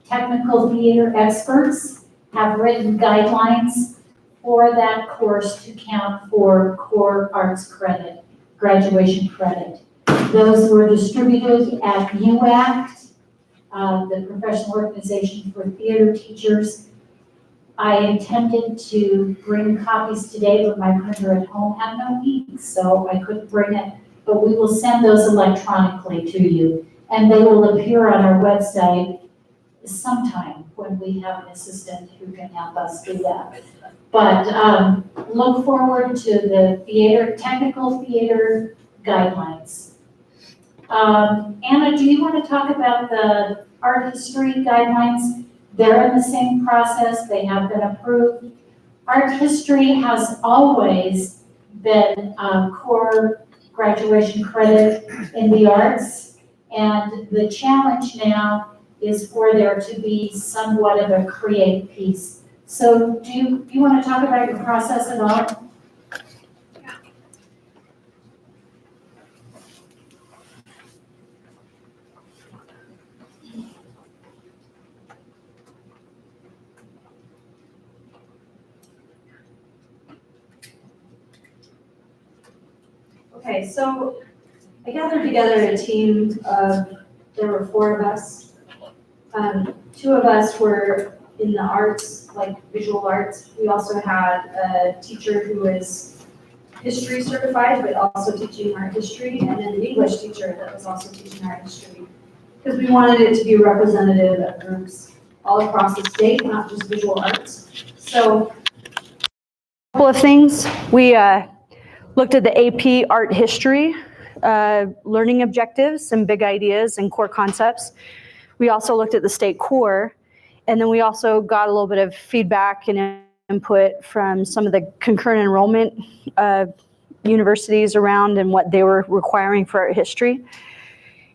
technical theater experts have written guidelines for that course to count for core arts credit, graduation credit. Those were distributed at UACT, the Professional Organization for Theater Teachers. I intended to bring copies today, but my printer at home had no ink, so I couldn't bring it. But we will send those electronically to you, and they will appear on our website sometime when we have an assistant who can help us do that. But look forward to the technical theater guidelines. Anna, do you want to talk about the art history guidelines? They're in the same process. They have been approved. Art history has always been core graduation credit in the arts. And the challenge now is for there to be somewhat of a create piece. So do you want to talk about your process at all? Okay, so I gathered together a team of, there were 4 of us. 2 of us were in the arts, like visual arts. We also had a teacher who is history certified, but also teaching art history, and then an English teacher that was also teaching art history. Because we wanted it to be representative of groups all across the state, not just visual arts. So, a couple of things. We looked at the AP art history, learning objectives, some big ideas and core concepts. We also looked at the state core, and then we also got a little bit of feedback and input from some of the concurrent enrollment universities around and what they were requiring for art history.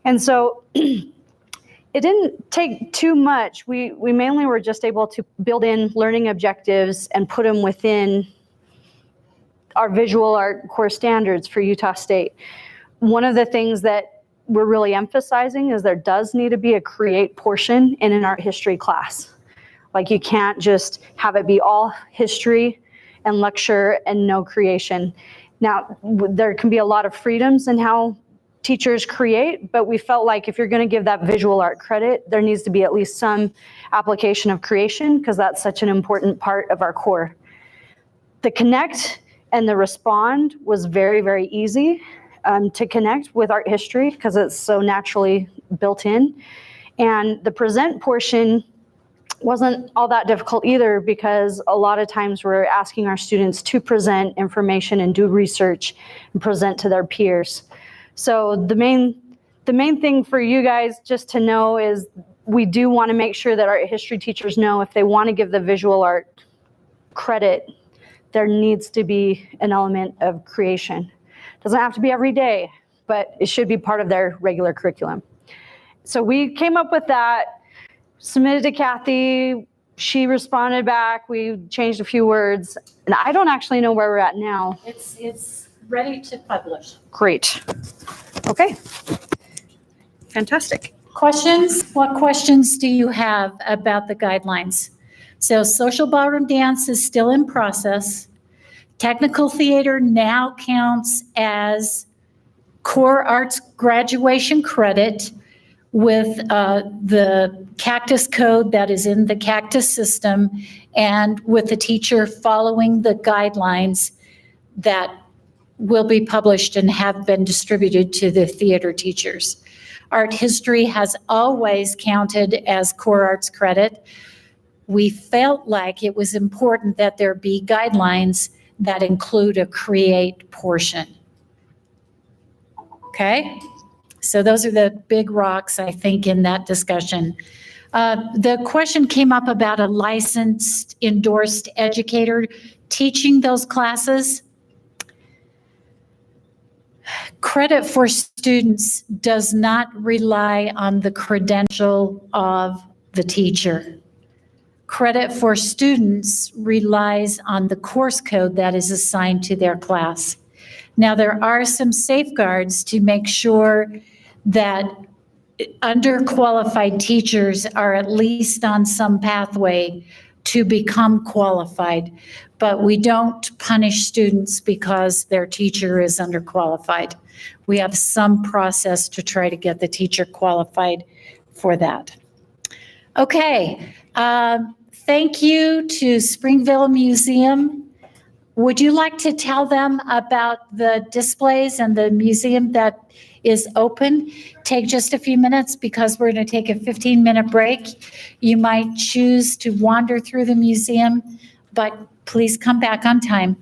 And so it didn't take too much. We mainly were just able to build in learning objectives and put them within our visual art core standards for Utah State. One of the things that we're really emphasizing is there does need to be a create portion in an art history class. Like you can't just have it be all history and lecture and no creation. Now, there can be a lot of freedoms in how teachers create, but we felt like if you're going to give that visual art credit, there needs to be at least some application of creation because that's such an important part of our core. The connect and the respond was very, very easy to connect with art history because it's so naturally built in. And the present portion wasn't all that difficult either because a lot of times we're asking our students to present information and do research and present to their peers. So the main thing for you guys just to know is we do want to make sure that art history teachers know if they want to give the visual art credit, there needs to be an element of creation. Doesn't have to be every day, but it should be part of their regular curriculum. So we came up with that, submitted to Kathy, she responded back, we changed a few words, and I don't actually know where we're at now. It's ready to publish. Great. Okay. Fantastic. Questions? What questions do you have about the guidelines? So social ballroom dance is still in process. Technical theater now counts as core arts graduation credit with the Cactus code that is in the Cactus system and with the teacher following the guidelines that will be published and have been distributed to the theater teachers. Art history has always counted as core arts credit. We felt like it was important that there be guidelines that include a create portion. Okay? So those are the big rocks, I think, in that discussion. The question came up about a licensed, endorsed educator teaching those classes. Credit for students does not rely on the credential of the teacher. Credit for students relies on the course code that is assigned to their class. Now, there are some safeguards to make sure that underqualified teachers are at least on some pathway to become qualified, but we don't punish students because their teacher is underqualified. We have some process to try to get the teacher qualified for that. Okay, thank you to Springville Museum. Would you like to tell them about the displays and the museum that is open? Take just a few minutes because we're going to take a 15-minute break. You might choose to wander through the museum, but please come back on time.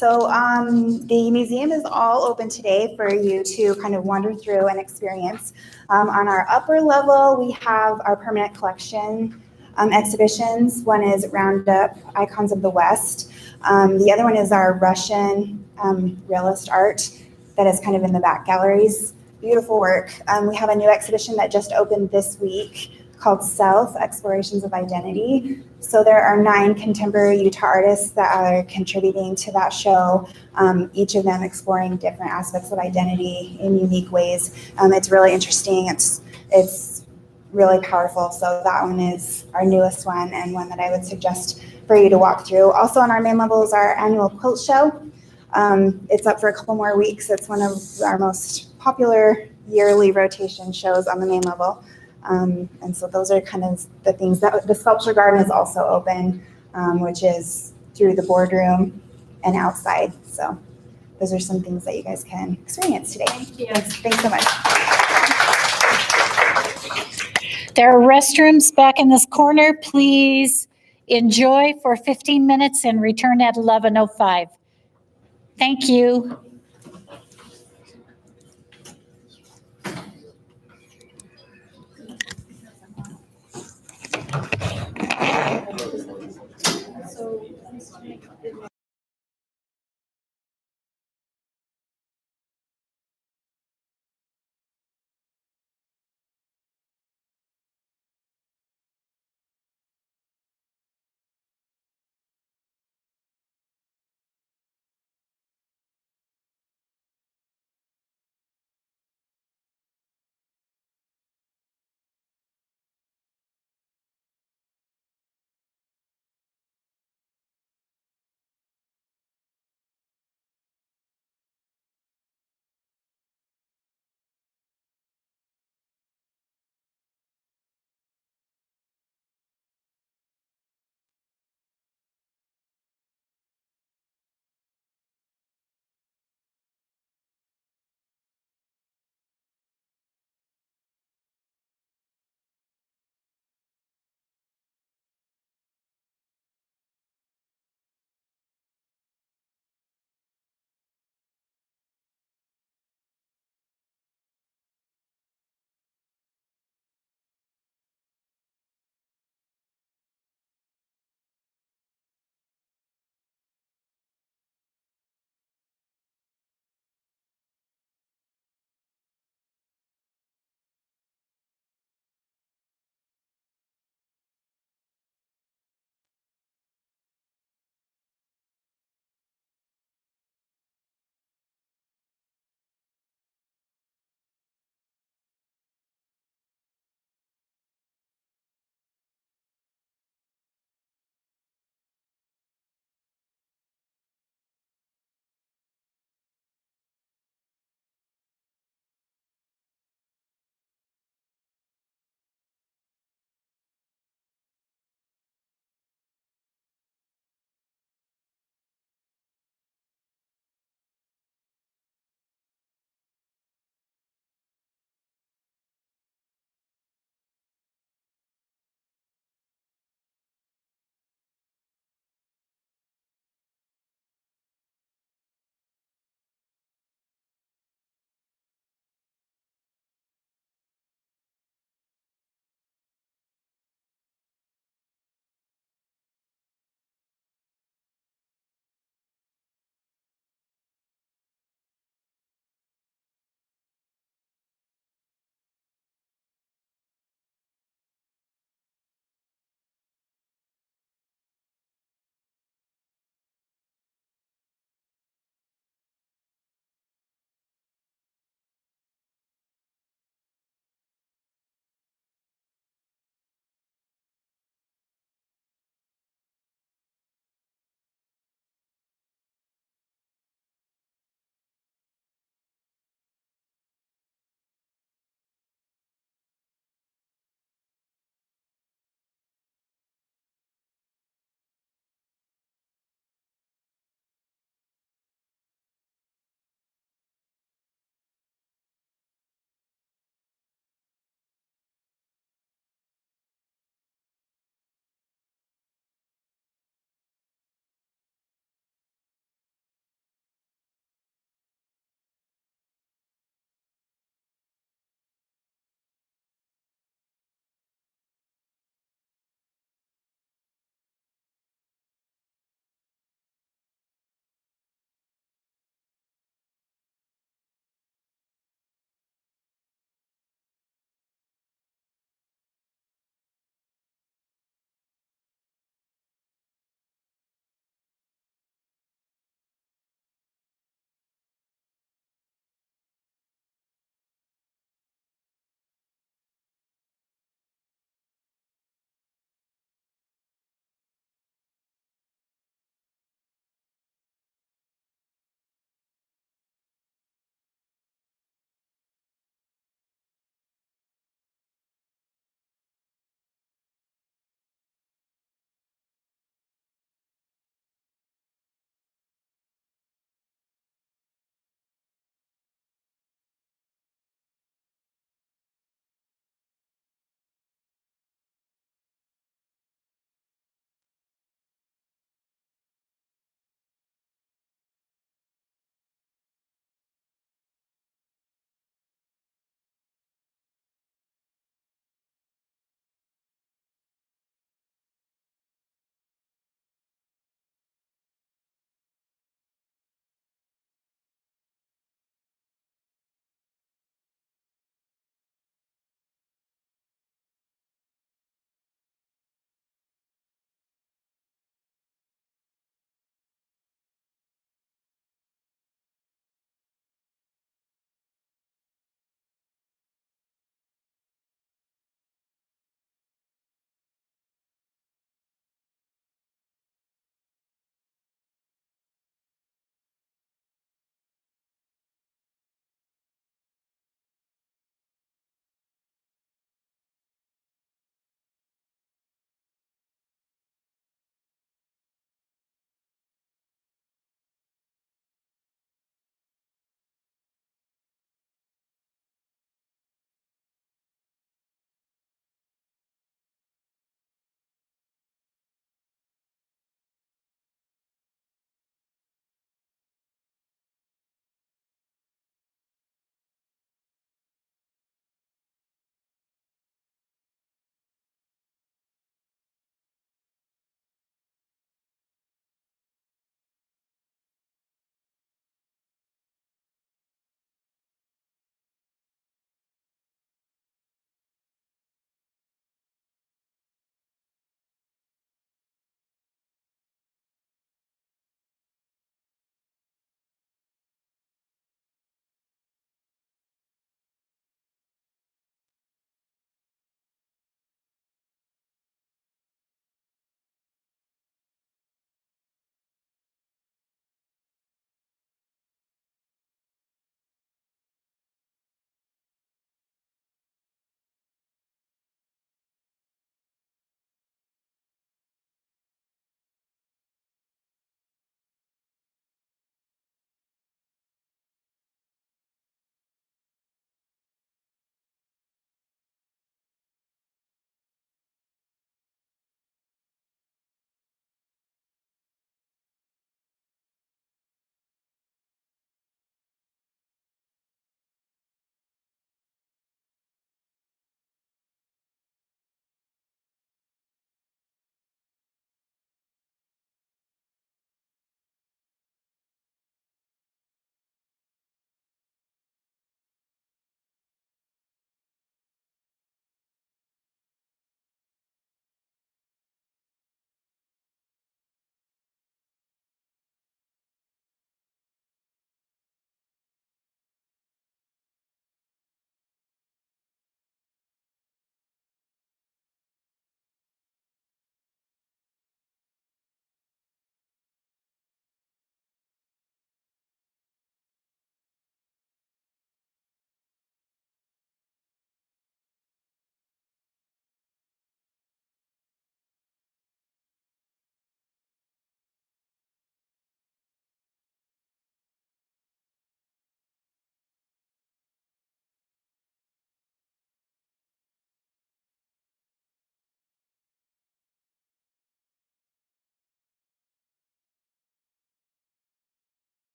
The museum is all open today for you to kind of wander through and experience. On our upper level, we have our permanent collection exhibitions. One is Roundup, Icons of the West. The other one is our Russian realist art that is kind of in the back galleries. Beautiful work. We have a new exhibition that just opened this week called Self, Explorations of Identity. So there are 9 contemporary Utah artists that are contributing to that show, each of them exploring different aspects of identity in unique ways. It's really interesting. It's really powerful. So that one is our newest one and one that I would suggest for you to walk through. Also on our main level is our annual quilt show. It's up for a couple more weeks. It's one of our most popular yearly rotation shows on the main level. And so those are kind of the things that the sculpture garden is also open, which is through the boardroom and outside. So those are some things that you guys can experience today. Thank you. Thanks so much. There are restrooms back in this corner. Please enjoy for 15 minutes and return at 11:05. Thank you.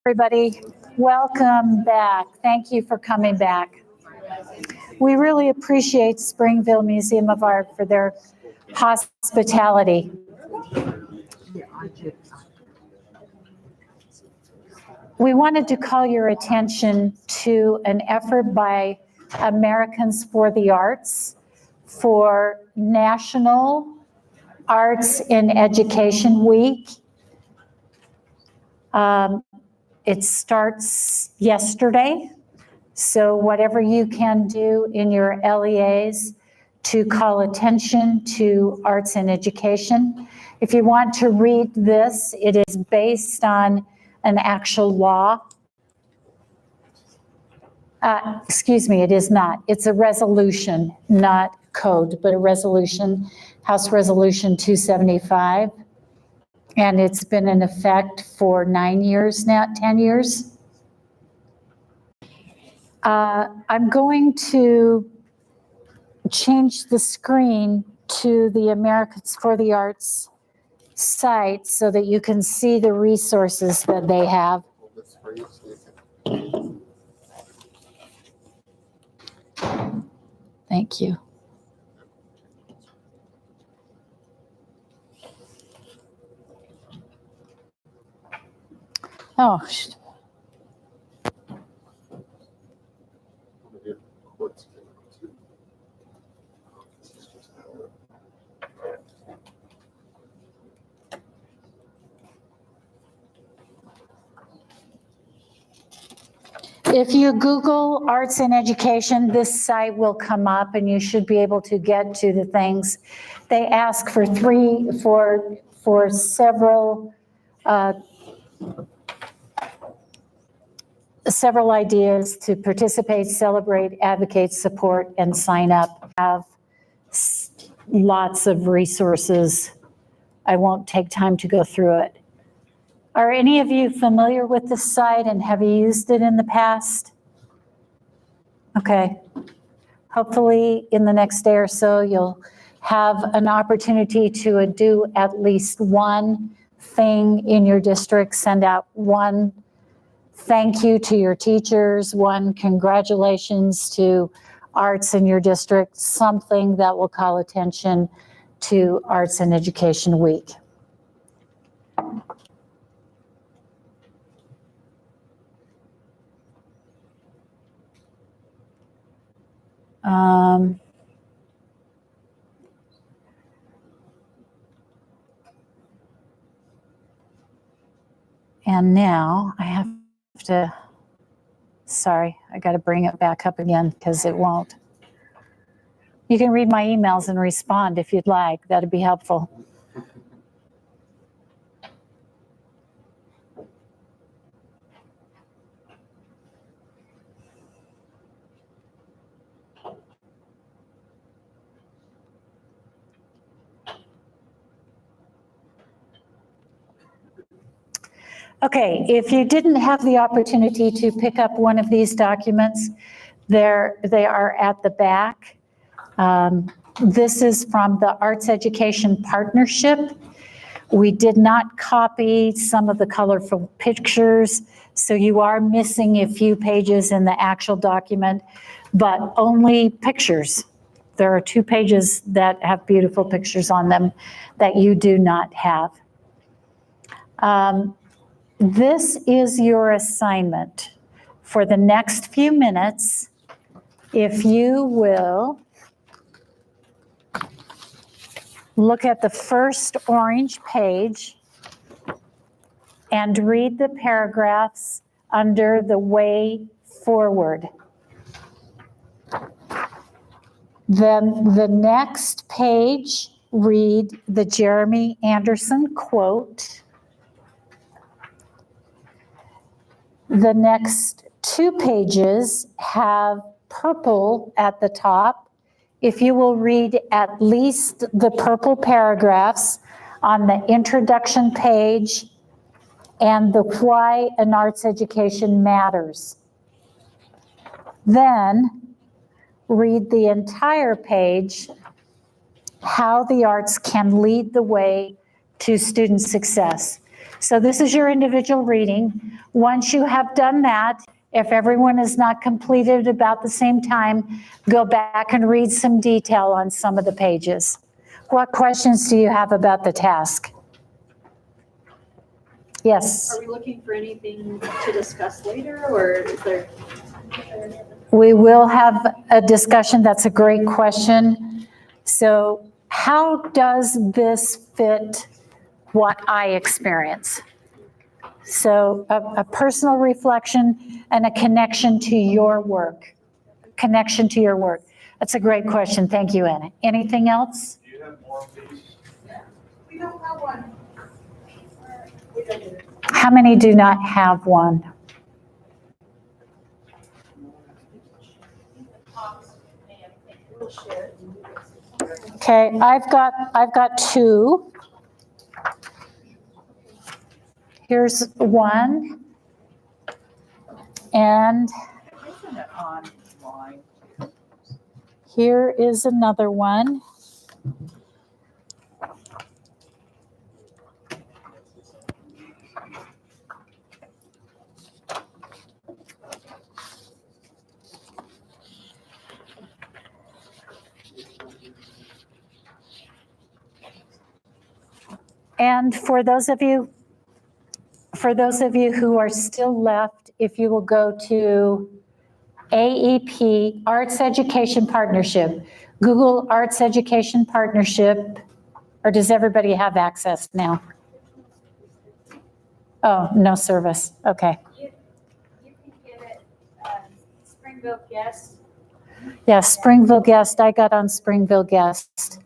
Everybody, welcome back. Thank you for coming back. We really appreciate Springville Museum of Art for their hospitality. We wanted to call your attention to an effort by Americans for the Arts for National Arts in Education Week. It starts yesterday, so whatever you can do in your LEAs to call attention to arts and education. If you want to read this, it is based on an actual law. Excuse me, it is not. It's a resolution, not code, but a resolution, House Resolution 275. And it's been in effect for 9 years now, 10 years. I'm going to change the screen to the Americans for the Arts site so that you can see the resources that they have. Thank you. Oh, if you Google arts and education, this site will come up and you should be able to get to the things. They ask for several ideas to participate, celebrate, advocate, support, and sign up. Have lots of resources. I won't take time to go through it. Are any of you familiar with this site and have you used it in the past? Okay. Hopefully in the next day or so, you'll have an opportunity to do at least one thing in your district, send out one thank you to your teachers, one congratulations to arts in your district, something that will call attention to Arts and Education Week. And now I have to, sorry, I got to bring it back up again because it won't. You can read my emails and respond if you'd like. That'd be helpful. Okay, if you didn't have the opportunity to pick up one of these documents, they are at the back. This is from the Arts Education Partnership. We did not copy some of the colorful pictures, so you are missing a few pages in the actual document, but only pictures. There are 2 pages that have beautiful pictures on them that you do not have. This is your assignment for the next few minutes. If you will look at the first orange page and read the paragraphs under the way forward. Then the next page, read the Jeremy Anderson quote. The next 2 pages have purple at the top. If you will read at least the purple paragraphs on the introduction page and the why an arts education matters. Then read the entire page, how the arts can lead the way to student success. So this is your individual reading. Once you have done that, if everyone is not completed about the same time, go back and read some detail on some of the pages. What questions do you have about the task? Yes. Are we looking for anything to discuss later, or is there? We will have a discussion. That's a great question. So how does this fit what I experience? So a personal reflection and a connection to your work. Connection to your work. That's a great question. Thank you, Anna. Anything else? Do you have more, please? We don't have one. We don't do it. How many do not have one? We'll share. Okay, I've got two. Here's one. And Isn't it online? here is another one. And for those of you who are still left, if you will go to AEP, Arts Education Partnership, Google Arts Education Partnership, or does everybody have access now? Oh, no service, okay. You can get it, Springville Guest. Yeah, Springville Guest, I got on Springville Guest.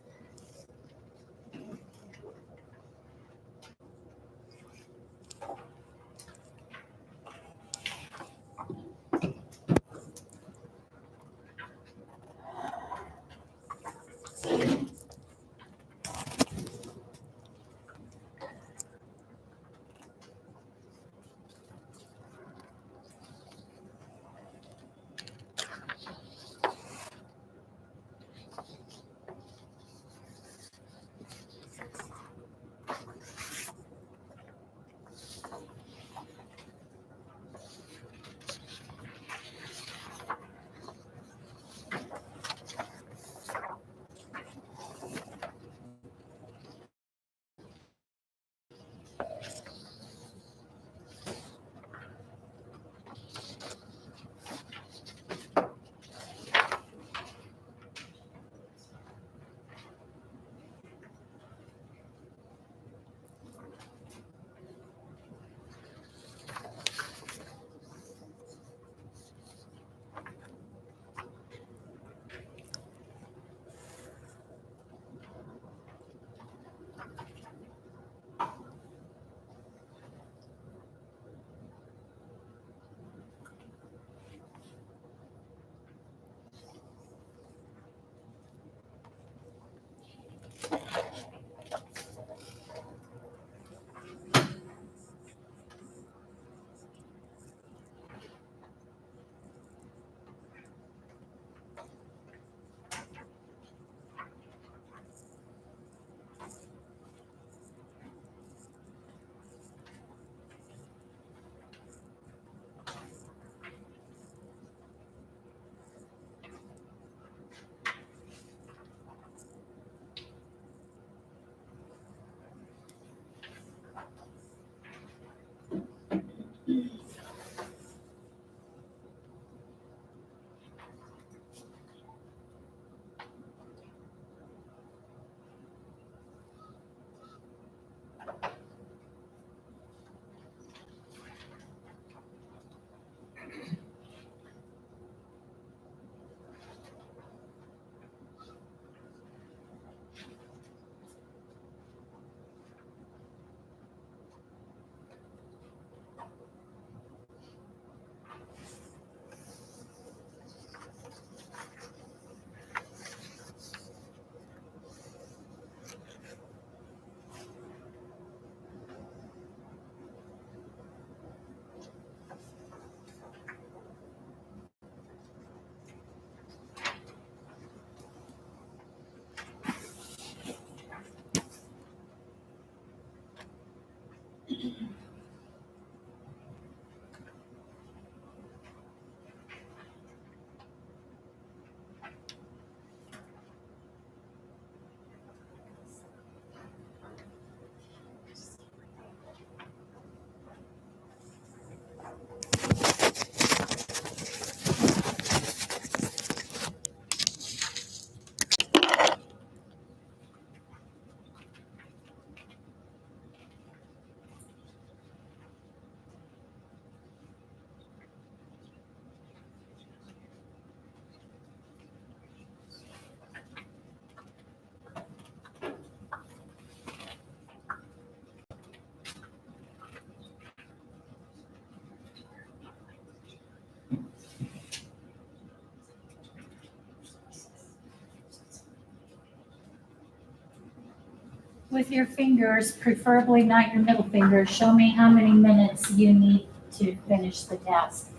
With your fingers, preferably not your middle finger, show me how many minutes you need to finish the task.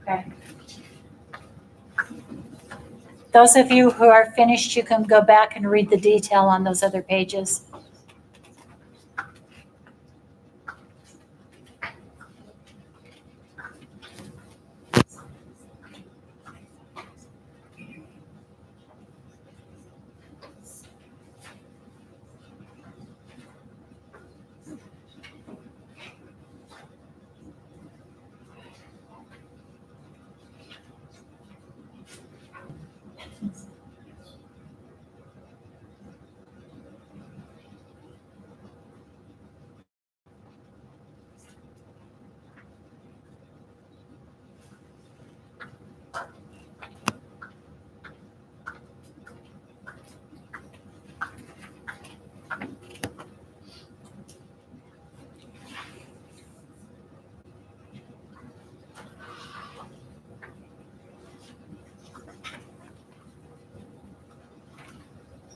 Okay. Those of you who are finished, you can go back and read the detail on those other pages.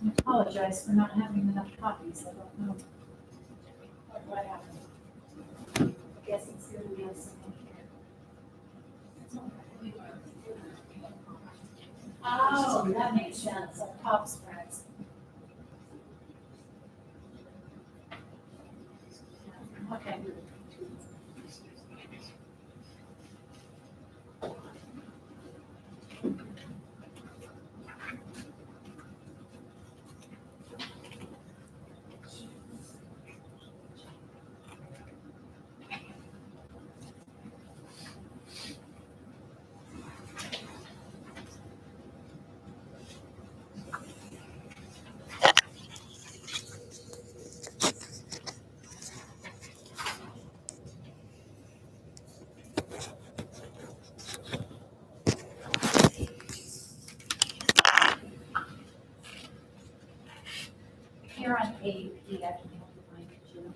I apologize for not having enough copies. I don't know what happened. I guess it's going to be on someone here. Oh, that makes sense. On top spreads. Okay. You're on AUP, I can help you find it, Jim.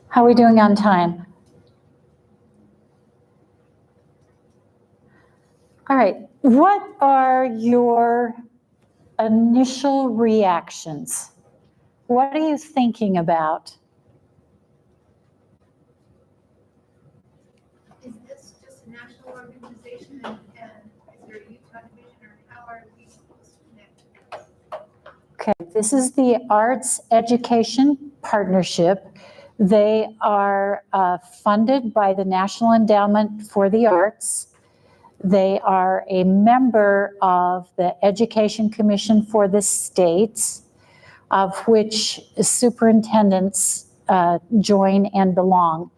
How are we doing on time? All right, what are your initial reactions? What are you thinking about? Is this just a national organization and is there a Utah division or how are we supposed to connect? Okay, this is the Arts Education Partnership. They are funded by the National Endowment for the Arts. They are a member of the Education Commission for the states. of which superintendents join and belong,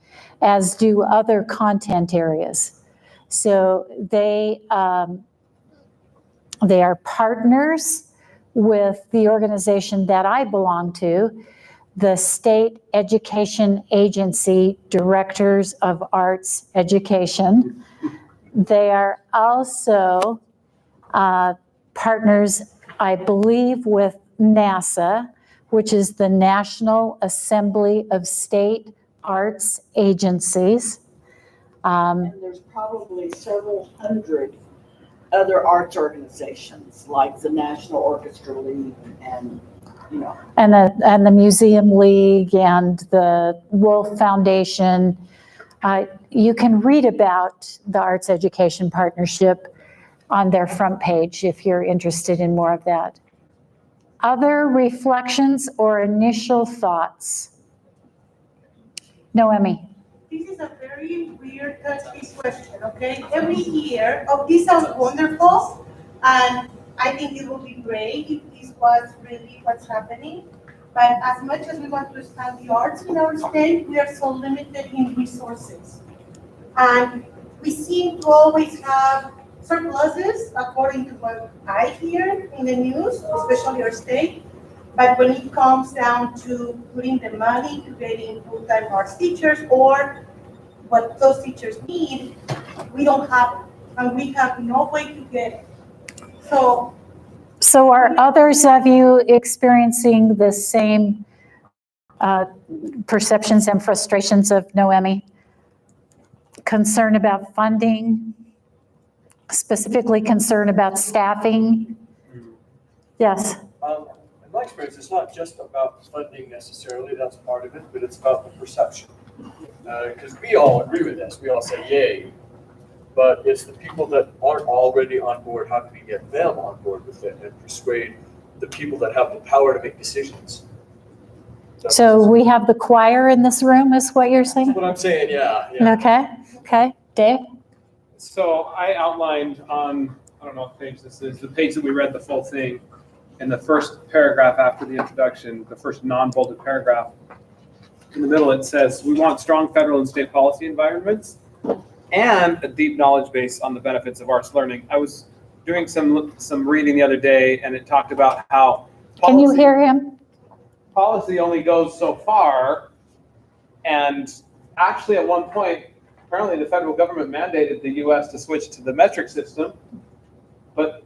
as do other content areas. So they are partners with the organization that I belong to, the State Education Agency Directors of Arts Education. They are also partners, I believe, with NASA, which is the National Assembly of State Arts Agencies. And there's probably several hundred other arts organizations, like the National Orchestra League and, you know. And the Museum League and the Wolf Foundation. You can read about the Arts Education Partnership on their front page if you're interested in more of that. Other reflections or initial thoughts? Noemi. This is a very weird touchy question, okay? Every year, this sounds wonderful, and I think it would be great if this was really what's happening. But as much as we want to expand the arts in our state, we are so limited in resources. And we seem to always have surpluses, according to what I hear in the news, especially our state. But when it comes down to putting the money to getting full-time arts teachers or what those teachers need, we don't have it, and we have no way to get it. So are others of you experiencing the same perceptions and frustrations of Noemi? Concern about funding, specifically concern about staffing? Yes. In my experience, it's not just about funding necessarily, that's part of it, but it's about the perception. Because we all agree with this, we all say yay, but it's the people that aren't already on board, how do we get them on board with it and persuade the people that have the power to make decisions? So we have the choir in this room, is what you're saying? That's what I'm saying, yeah. Okay, Dave? So I outlined on, I don't know what page this is, the page that we read the full thing. In the first paragraph after the introduction, the first non-bolded paragraph, in the middle it says, we want strong federal and state policy environments and a deep knowledge base on the benefits of arts learning. I was doing some reading the other day, and it talked about how Can you hear him? Policy only goes so far, and actually at one point, apparently the federal government mandated the U.S. to switch to the metric system, but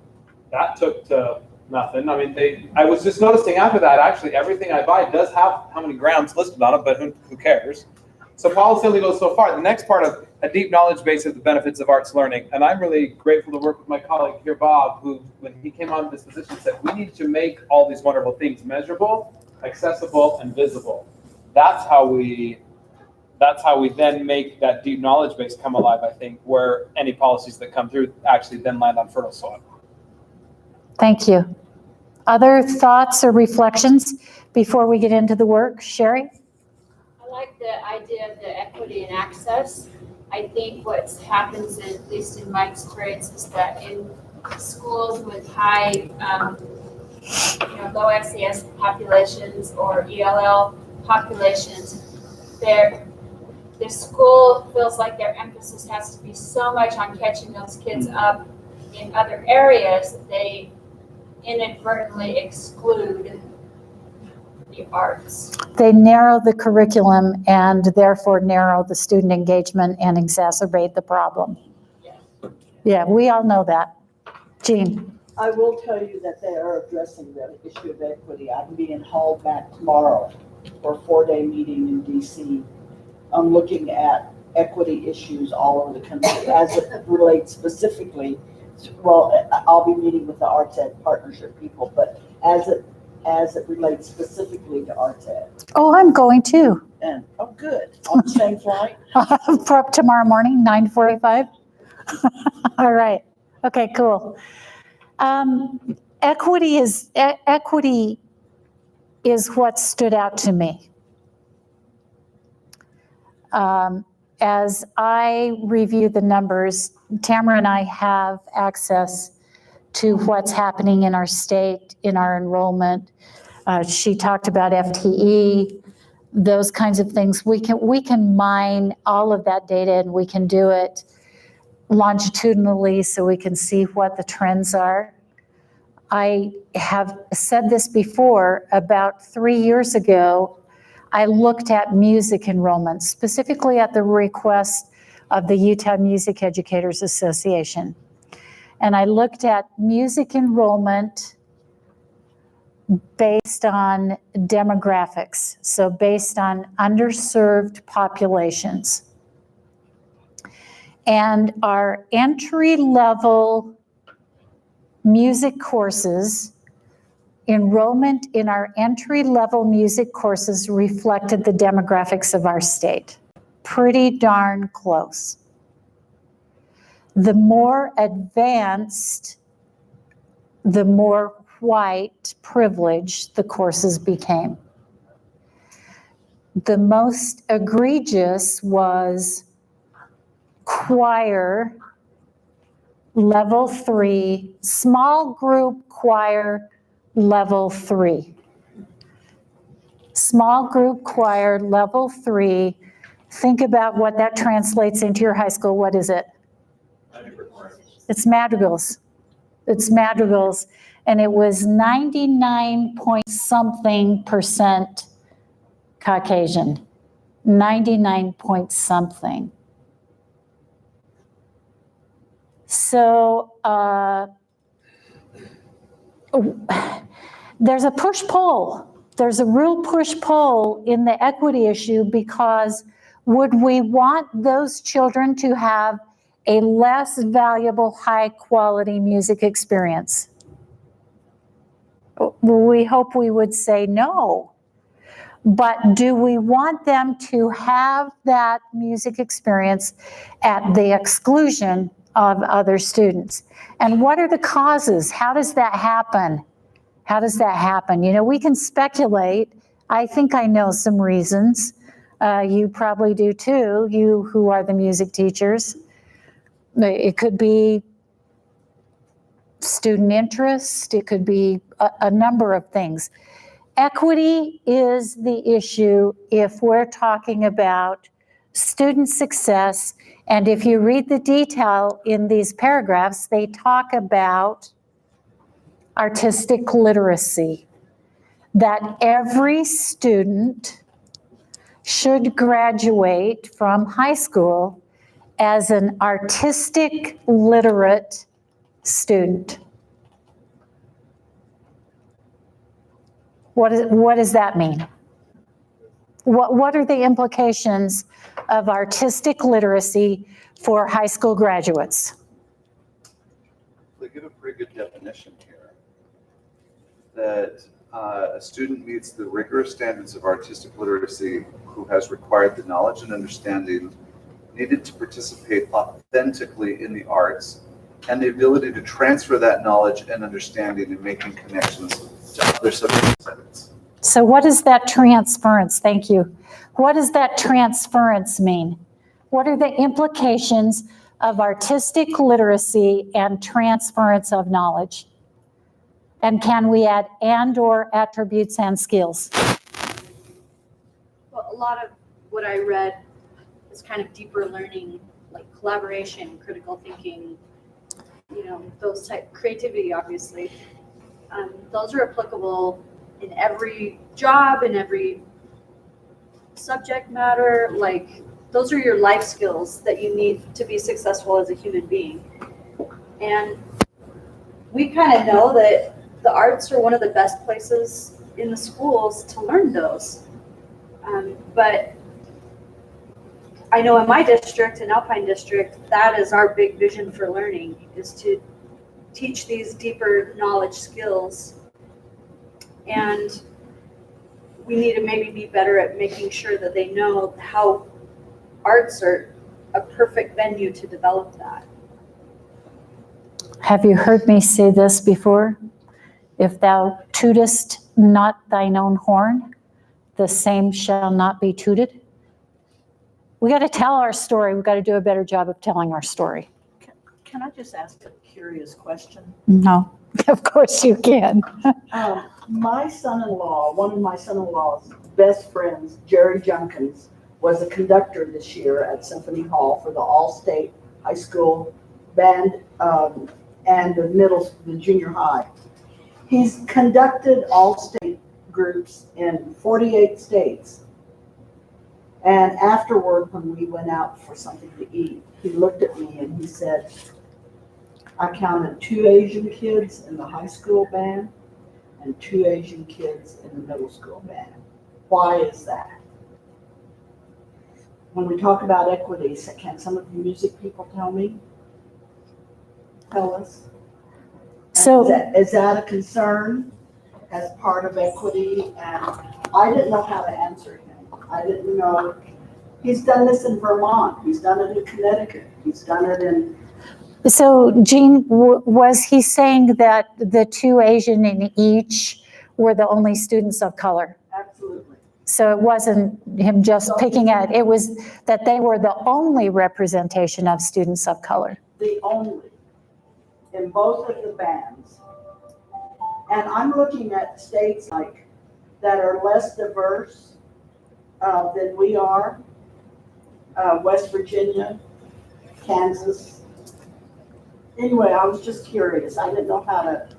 that took to nothing. I mean, I was just noticing after that, actually, everything I buy does have how many grams listed on it, but who cares? So policy only goes so far. The next part of a deep knowledge base of the benefits of arts learning. And I'm really grateful to work with my colleague here, Bob, who, when he came on this position, said, we need to make all these wonderful things measurable, accessible, and visible. That's how we then make that deep knowledge base come alive, I think, where any policies that come through actually then land on fertile soil. Thank you. Other thoughts or reflections before we get into the work? Sherry? I like the idea of the equity and access. I think what happens, at least in my experience, is that in schools with high, low SES populations or ELL populations, the school feels like their emphasis has to be so much on catching those kids up in other areas that they inadvertently exclude the arts. They narrow the curriculum and therefore narrow the student engagement and exacerbate the problem. Yeah, we all know that. Jean? I will tell you that they are addressing the issue of equity. I'm being hauled back tomorrow for a 4-day meeting in DC. I'm looking at equity issues all over the country as it relates specifically. Well, I'll be meeting with the Arts Ed Partnership people, but as it relates specifically to Arts Ed. Oh, I'm going too. And, oh, good. On the same flight? For tomorrow morning, 9:45. All right. Okay, cool. Equity is what stood out to me. As I review the numbers, Tamara and I have access to what's happening in our state, in our enrollment. She talked about FTE, those kinds of things. We can mine all of that data, and we can do it longitudinally so we can see what the trends are. I have said this before. About 3 years ago, I looked at music enrollment, specifically at the request of the Utah Music Educators Association. And I looked at music enrollment based on demographics, so based on underserved populations. And our entry-level music courses, enrollment in our entry-level music courses reflected the demographics of our state. Pretty darn close. The more advanced, the more white privilege the courses became. The most egregious was choir level 3, small group choir level 3. Small group choir level 3. Think about what that translates into your high school. What is it? It's madrigals. It's madrigals. And it was 99 point something percent Caucasian. 99 point something. So there's a push-pull. There's a real push-pull in the equity issue, because would we want those children to have a less valuable, high-quality music experience? We hope we would say no. But do we want them to have that music experience at the exclusion of other students? And what are the causes? How does that happen? How does that happen? You know, we can speculate. I think I know some reasons. You probably do too, you who are the music teachers. It could be student interest. It could be a number of things. Equity is the issue if we're talking about student success. And if you read the detail in these paragraphs, they talk about artistic literacy, that every student should graduate from high school as an artistic literate student. What does that mean? What are the implications of artistic literacy for high school graduates? They give a pretty good definition here, that a student meets the rigorous standards of artistic literacy who has required the knowledge and understanding needed to participate authentically in the arts, and the ability to transfer that knowledge and understanding in making connections to other subject matters. So what is that transference? Thank you. What does that transference mean? What are the implications of artistic literacy and transference of knowledge? And can we add and/or attributes and skills? Well, a lot of what I read is kind of deeper learning, like collaboration, critical thinking, you know, those type, creativity, obviously. Those are applicable in every job, in every subject matter. Like, those are your life skills that you need to be successful as a human being. And we kind of know that the arts are one of the best places in the schools to learn those. But I know in my district, in Alpine District, that is our big vision for learning, is to teach these deeper knowledge skills. And we need to maybe be better at making sure that they know how arts are a perfect venue to develop that. Have you heard me say this before? If thou tootest not thine own horn, the same shall not be tooted. We got to tell our story. We've got to do a better job of telling our story. Can I just ask a curious question? No, of course you can. My son-in-law, one of my son-in-law's best friends, Jerry Junkins, was a conductor this year at Symphony Hall for the All-State High School Band and the junior high. He's conducted all-state groups in 48 states. And afterward, when we went out for something to eat, he looked at me and he said, I counted 2 Asian kids in the high school band and 2 Asian kids in the middle school band. Why is that? When we talk about equity, can some of you music people tell me? Tell us. So Is that a concern as part of equity? And I didn't know how to answer him. I didn't know. He's done this in Vermont. He's done it in Connecticut. He's done it in. So Jean, was he saying that the 2 Asian in each were the only students of color? Absolutely. So it wasn't him just picking at, it was that they were the only representation of students of color. The only, in both of the bands. And I'm looking at states like that are less diverse than we are. West Virginia, Kansas. Anyway, I was just curious. I didn't know how to,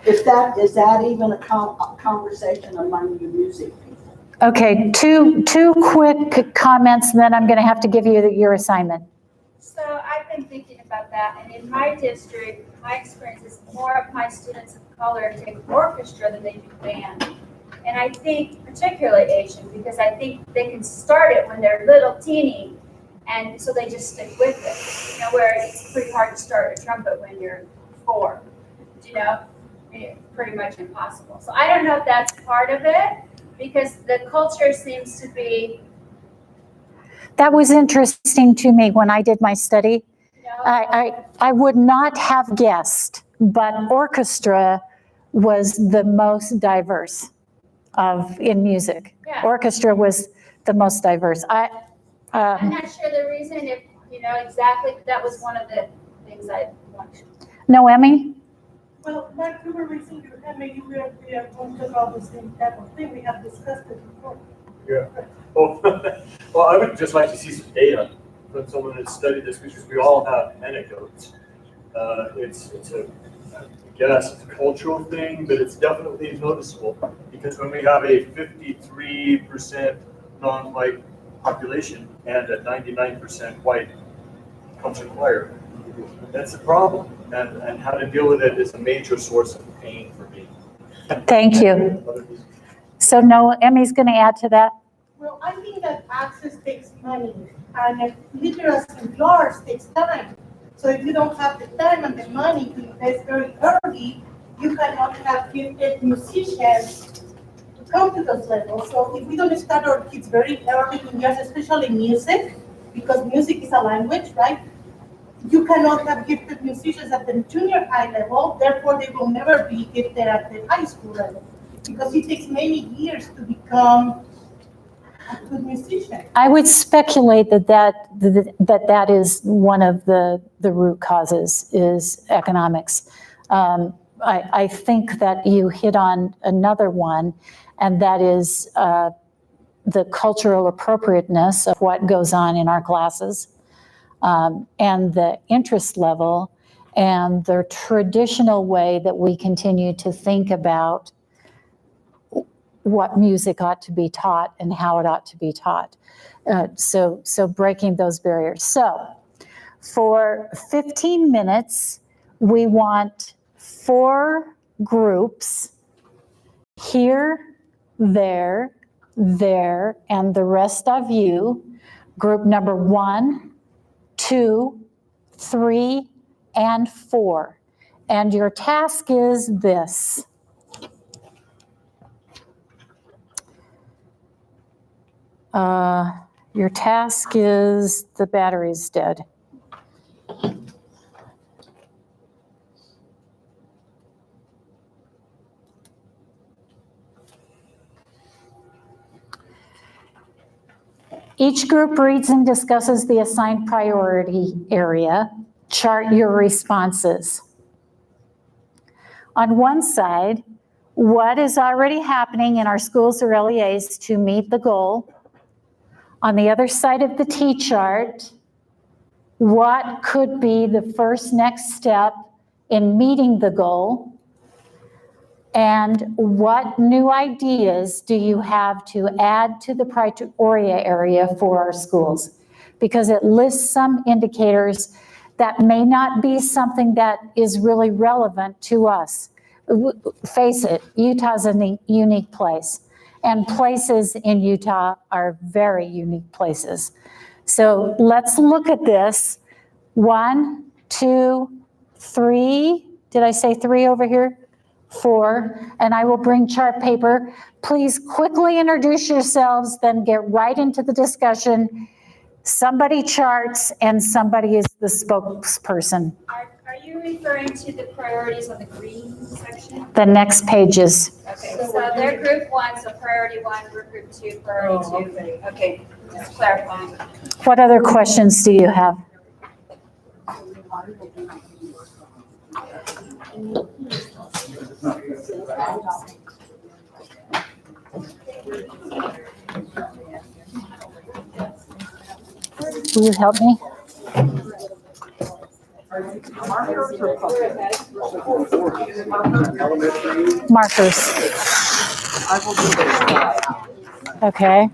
is that even a conversation among you music people? Okay, two quick comments, and then I'm going to have to give you your assignment. So I've been thinking about that, and in my district, my experience is more of my students of color take orchestra than they do band. And I think particularly Asian, because I think they can start it when they're little teeny, and so they just stick with it. You know, where it's pretty hard to start a trumpet when you're 4. You know, it's pretty much impossible. So I don't know if that's part of it, because the culture seems to be. That was interesting to me when I did my study. I would not have guessed, but orchestra was the most diverse in music. Yeah. Orchestra was the most diverse. I'm not sure the reason, if you know exactly, but that was one of the things I wanted. Noemi? Well, Mark, you were raising your hand, maybe we are going to talk about the same type of thing, we have discussed it before. Yeah. Well, I would just like to see some data from someone that studied this, because we all have anecdotes. It's a cultural thing, but it's definitely noticeable, because when we have a 53% non-white population and a 99% white concert choir, that's a problem, and how to deal with it is a major source of pain for me. Thank you. So Noemi's going to add to that. Well, I think that access takes money, and literacy and yours takes time. So if you don't have the time and the money to invest very early, you cannot have gifted musicians to come to those levels. So if we don't start our kids very early in years, especially music, because music is a language, right? You cannot have gifted musicians at the junior high level, therefore they will never be gifted at the high school level, because it takes many years to become a good musician. I would speculate that is one of the root causes is economics. I think that you hit on another one, and that is the cultural appropriateness of what goes on in our classes, and the interest level, and the traditional way that we continue to think about what music ought to be taught and how it ought to be taught. So breaking those barriers. So for 15 minutes, we want 4 groups here, there, and the rest of you. Group number 1, 2, 3, and 4. And your task is this. Your task is the battery's dead. Each group reads and discusses the assigned priority area. chart your responses. On one side, what is already happening in our schools or LEAs to meet the goal? On the other side of the T chart, what could be the first next step in meeting the goal? And what new ideas do you have to add to the priority area for our schools? Because it lists some indicators that may not be something that is really relevant to us. Face it, Utah's a unique place, and places in Utah are very unique places. So let's look at this. 1, 2, 3. Did I say 3 over here? 4, and I will bring chart paper. Please quickly introduce yourselves, then get right into the discussion. Somebody charts and somebody is the spokesperson. Are you referring to the priorities on the green section? The next pages. Okay, so they're group 1, so priority 1, we're group 2, priority 2. Okay, just clarifying. What other questions do you have? Will you help me? Markers. Okay.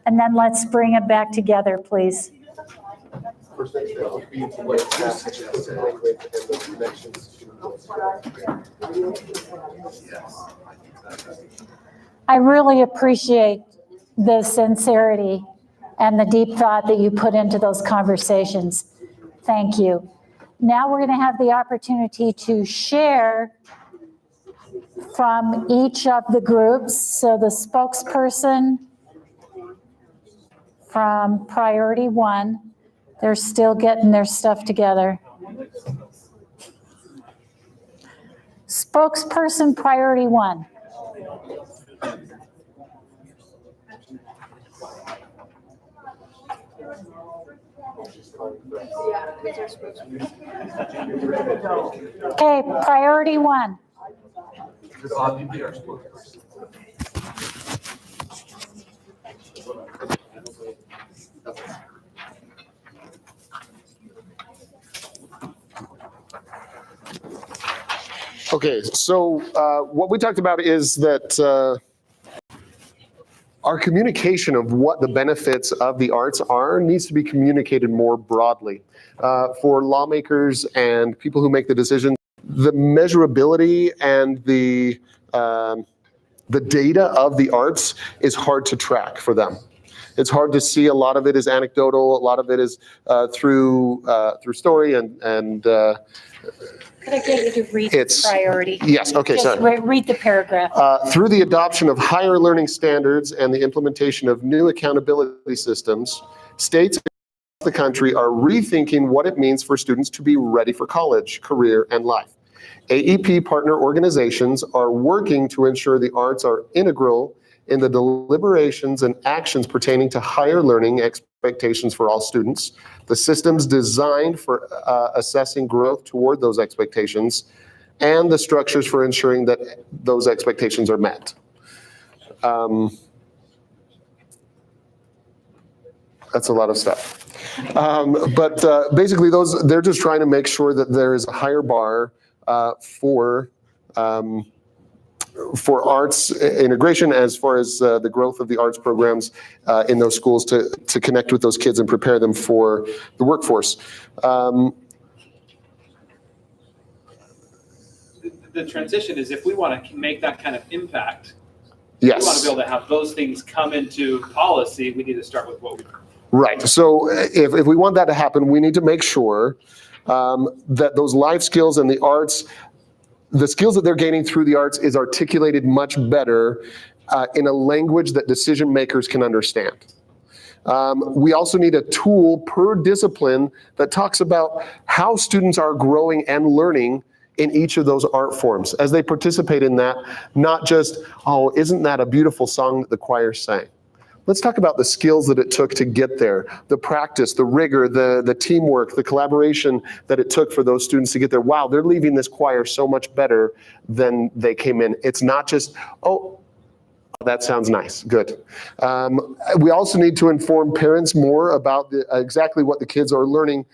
And then let's bring it back together, please. First next step would be to like suggest the language and the connections to I really appreciate the sincerity and the deep thought that you put into those conversations. Thank you. Now we're going to have the opportunity to share from each of the groups. So the spokesperson from Priority 1, they're still getting their stuff together. Spokesperson Priority 1. Okay, Priority 1. Okay, so what we talked about is that our communication of what the benefits of the arts are needs to be communicated more broadly. For lawmakers and people who make the decisions, the measurability and the data of the arts is hard to track for them. It's hard to see. A lot of it is anecdotal. A lot of it is through story and Could I get you to read the priority? Yes, okay, Just sorry. read the paragraph. Through the adoption of higher learning standards and the implementation of new accountability systems, states across the country are rethinking what it means for students to be ready for college, career, and life. AEP partner organizations are working to ensure the arts are integral in the deliberations and actions pertaining to higher learning expectations for all students, the systems designed for assessing growth toward those expectations, and the structures for ensuring that those expectations are met. That's a lot of stuff. But basically, they're just trying to make sure that there is a higher bar for arts integration as far as the growth of the arts programs in those schools to connect with those kids and prepare them for the workforce. The transition is if we want to make that kind of impact, Yes. we want to be able to have those things come into policy, we need to start with what we. Right. So if we want that to happen, we need to make sure that those life skills and the arts, the skills that they're gaining through the arts is articulated much better in a language that decision makers can understand. We also need a tool per discipline that talks about how students are growing and learning in each of those art forms as they participate in that, not just, oh, isn't that a beautiful song that the choir sang? Let's talk about the skills that it took to get there, the practice, the rigor, the teamwork, the collaboration that it took for those students to get there. Wow, they're leaving this choir so much better than they came in. It's not just, oh, that sounds nice, good. We also need to inform parents more about exactly what the kids are learning,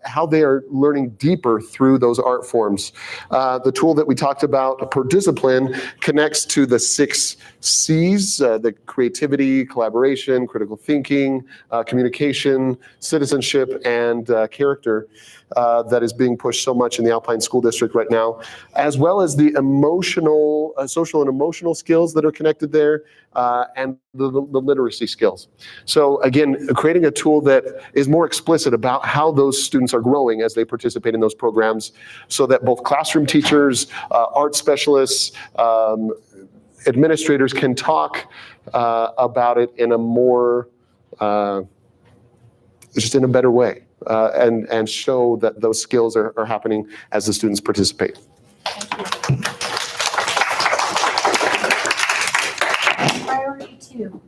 how they are learning deeper through those art forms. The tool that we talked about per discipline connects to the 6 C's, the creativity, collaboration, critical thinking, communication, citizenship, and character that is being pushed so much in the Alpine School District right now, as well as the emotional, social and emotional skills that are connected there, and the literacy skills. So again, creating a tool that is more explicit about how those students are growing as they participate in those programs, so that both classroom teachers, art specialists, administrators can talk about it in a more, just in a better way, and show that those skills are happening as the students participate. Priority 2.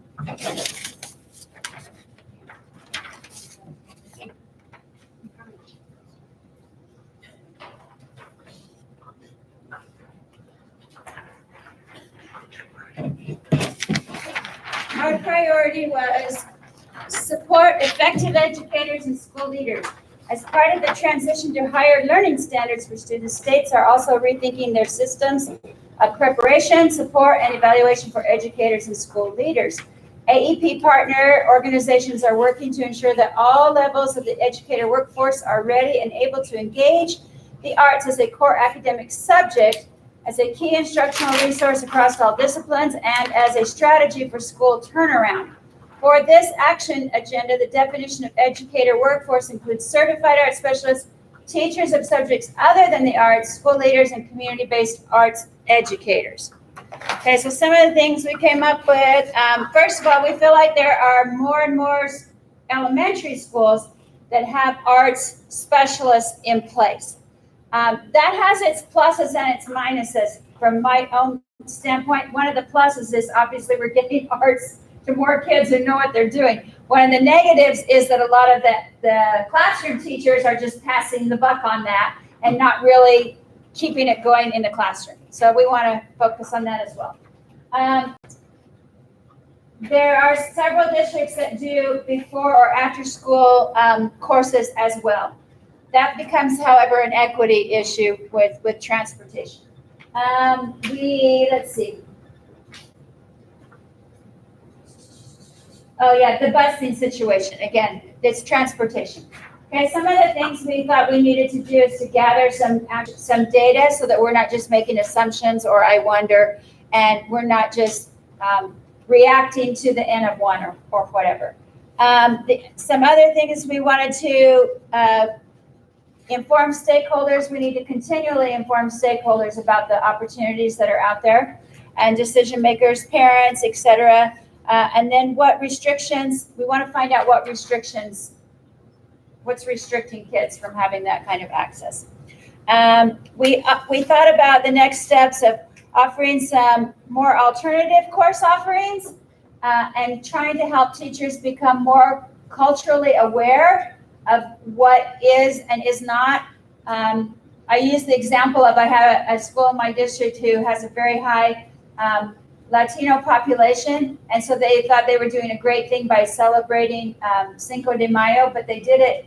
Our priority was support effective educators and school leaders. As part of the transition to higher learning standards for students, states are also rethinking their systems of preparation, support, and evaluation for educators and school leaders. AEP partner organizations are working to ensure that all levels of the educator workforce are ready and able to engage the arts as a core academic subject, as a key instructional resource across all disciplines, and as a strategy for school turnaround. For this action agenda, the definition of educator workforce includes certified art specialists, teachers of subjects other than the arts, school leaders, and community-based arts educators. Okay, so some of the things we came up with, first of all, we feel like there are more and more elementary schools that have arts specialists in place. That has its pluses and its minuses. From my own standpoint, one of the pluses is obviously we're getting arts to more kids who know what they're doing. One of the negatives is that a lot of the classroom teachers are just passing the buck on that and not really keeping it going in the classroom. So we want to focus on that as well. There are several districts that do before or after school courses as well. That becomes, however, an equity issue with transportation. Let's see. Oh yeah, the busing situation. Again, it's transportation. Okay, some of the things we thought we needed to do is to gather some data so that we're not just making assumptions or I wonder, and we're not just reacting to the N of one or whatever. Some other things we wanted to inform stakeholders. We need to continually inform stakeholders about the opportunities that are out there and decision makers, parents, etc. And then what restrictions, we want to find out what's restricting kids from having that kind of access. We thought about the next steps of offering some more alternative course offerings and trying to help teachers become more culturally aware of what is and is not. I use the example of I have a school in my district who has a very high Latino population, and so they thought they were doing a great thing by celebrating Cinco de Mayo, but they did it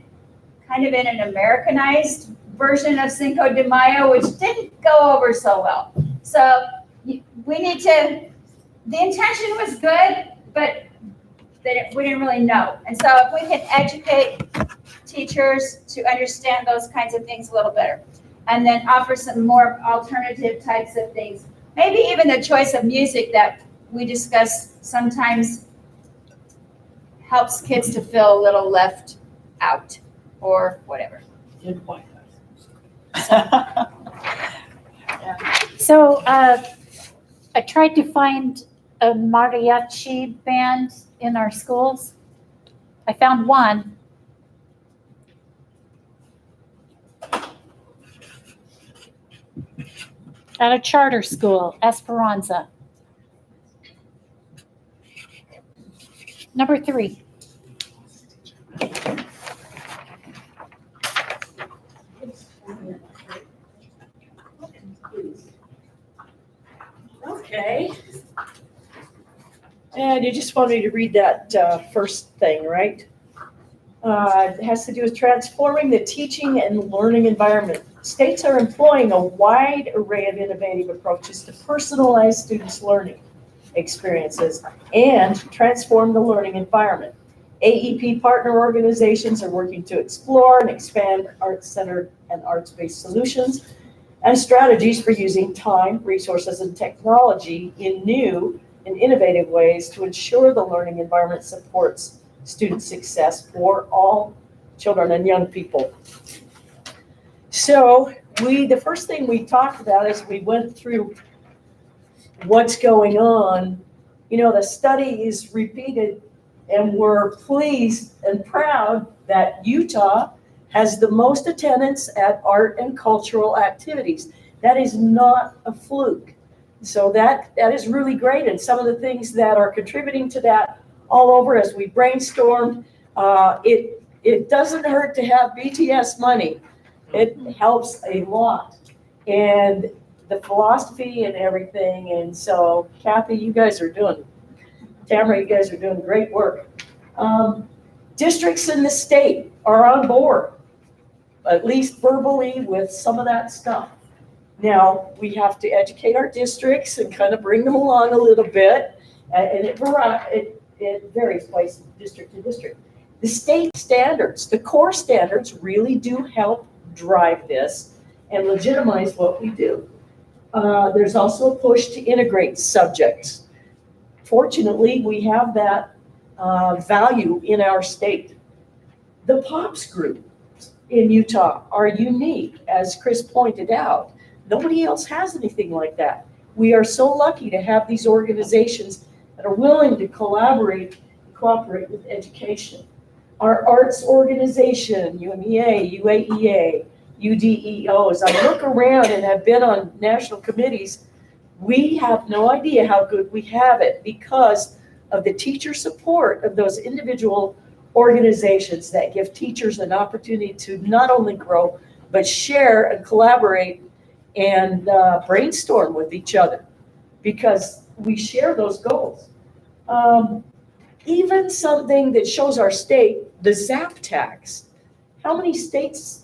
kind of in an Americanized version of Cinco de Mayo, which didn't go over so well. So we need to, the intention was good, but we didn't really know. And so if we can educate teachers to understand those kinds of things a little better, and then offer some more alternative types of things. Maybe even the choice of music that we discuss sometimes helps kids to feel a little left out or whatever. Good point. So I tried to find a mariachi band in our schools. I found one. At a charter school, Esperanza. Number 3. Okay. And you just want me to read that first thing, right? It has to do with transforming the teaching and learning environment. States are employing a wide array of innovative approaches to personalize students' learning experiences and transform the learning environment. AEP partner organizations are working to explore and expand arts-centered and arts-based solutions and strategies for using time, resources, and technology in new and innovative ways to ensure the learning environment supports student success for all children and young people. So the first thing we talked about is we went through what's going on. You know, the study is repeated, and we're pleased and proud that Utah has the most attendance at art and cultural activities. That is not a fluke. So that is really great. And some of the things that are contributing to that all over as we brainstormed, it doesn't hurt to have BTS money. It helps a lot. And the philosophy and everything. And so Kathy, you guys are doing, Tamara, you guys are doing great work. Districts in the state are on board, at least verbally, with some of that stuff. Now, we have to educate our districts and kind of bring them along a little bit. And it varies by district to district. The state standards, the core standards really do help drive this and legitimize what we do. There's also a push to integrate subjects. Fortunately, we have that value in our state. The POPs group in Utah are unique, as Chris pointed out. Nobody else has anything like that. We are so lucky to have these organizations that are willing to collaborate, cooperate with education. Our arts organization, UMEA, UAEA, UDEO, as I look around and have been on national committees, we have no idea how good we have it because of the teacher support of those individual organizations that give teachers an opportunity to not only grow, but share and collaborate and brainstorm with each other because we share those goals. Even something that shows our state, the ZAP tax. How many states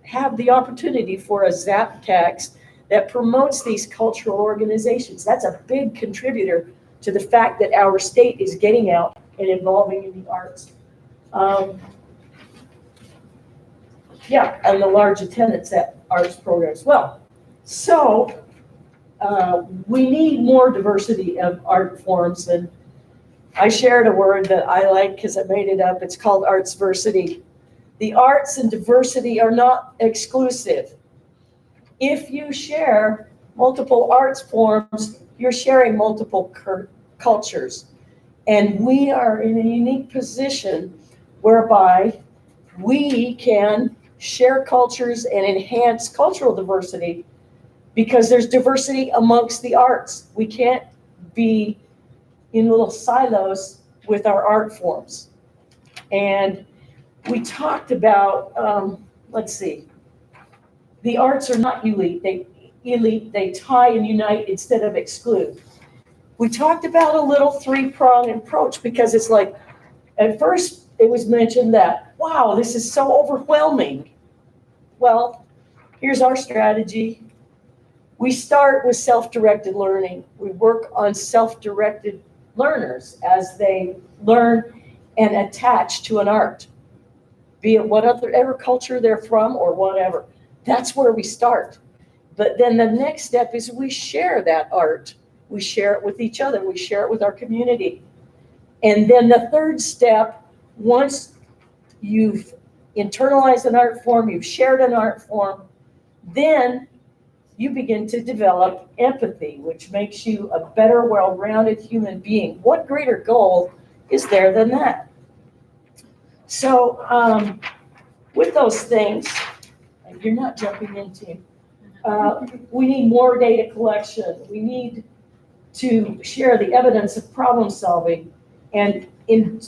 have the opportunity for a ZAP tax that promotes these cultural organizations? That's a big contributor to the fact that our state is getting out and involving in the arts. Yeah, and the large attendance at arts programs. Well, so we need more diversity of art forms, and I shared a word that I like because I made it up. It's called artsversity. The arts and diversity are not exclusive. If you share multiple arts forms, you're sharing multiple cultures. And we are in a unique position whereby we can share cultures and enhance cultural diversity because there's diversity amongst the arts. We can't be in little silos with our art forms. And we talked about, let's see, the arts are not elite. They tie and unite instead of exclude. We talked about a little three-pronged approach because it's like, at first it was mentioned that, wow, this is so overwhelming. Well, here's our strategy. We start with self-directed learning. We work on self-directed learners as they learn and attach to an art, be it whatever culture they're from or whatever. That's where we start. But then the next step is we share that art. We share it with each other. We share it with our community. And then the third step, once you've internalized an art form, you've shared an art form, then you begin to develop empathy, which makes you a better, well-rounded human being. What greater goal is there than that? So with those things, you're not jumping into, we need more data collection. We need to share the evidence of problem solving and in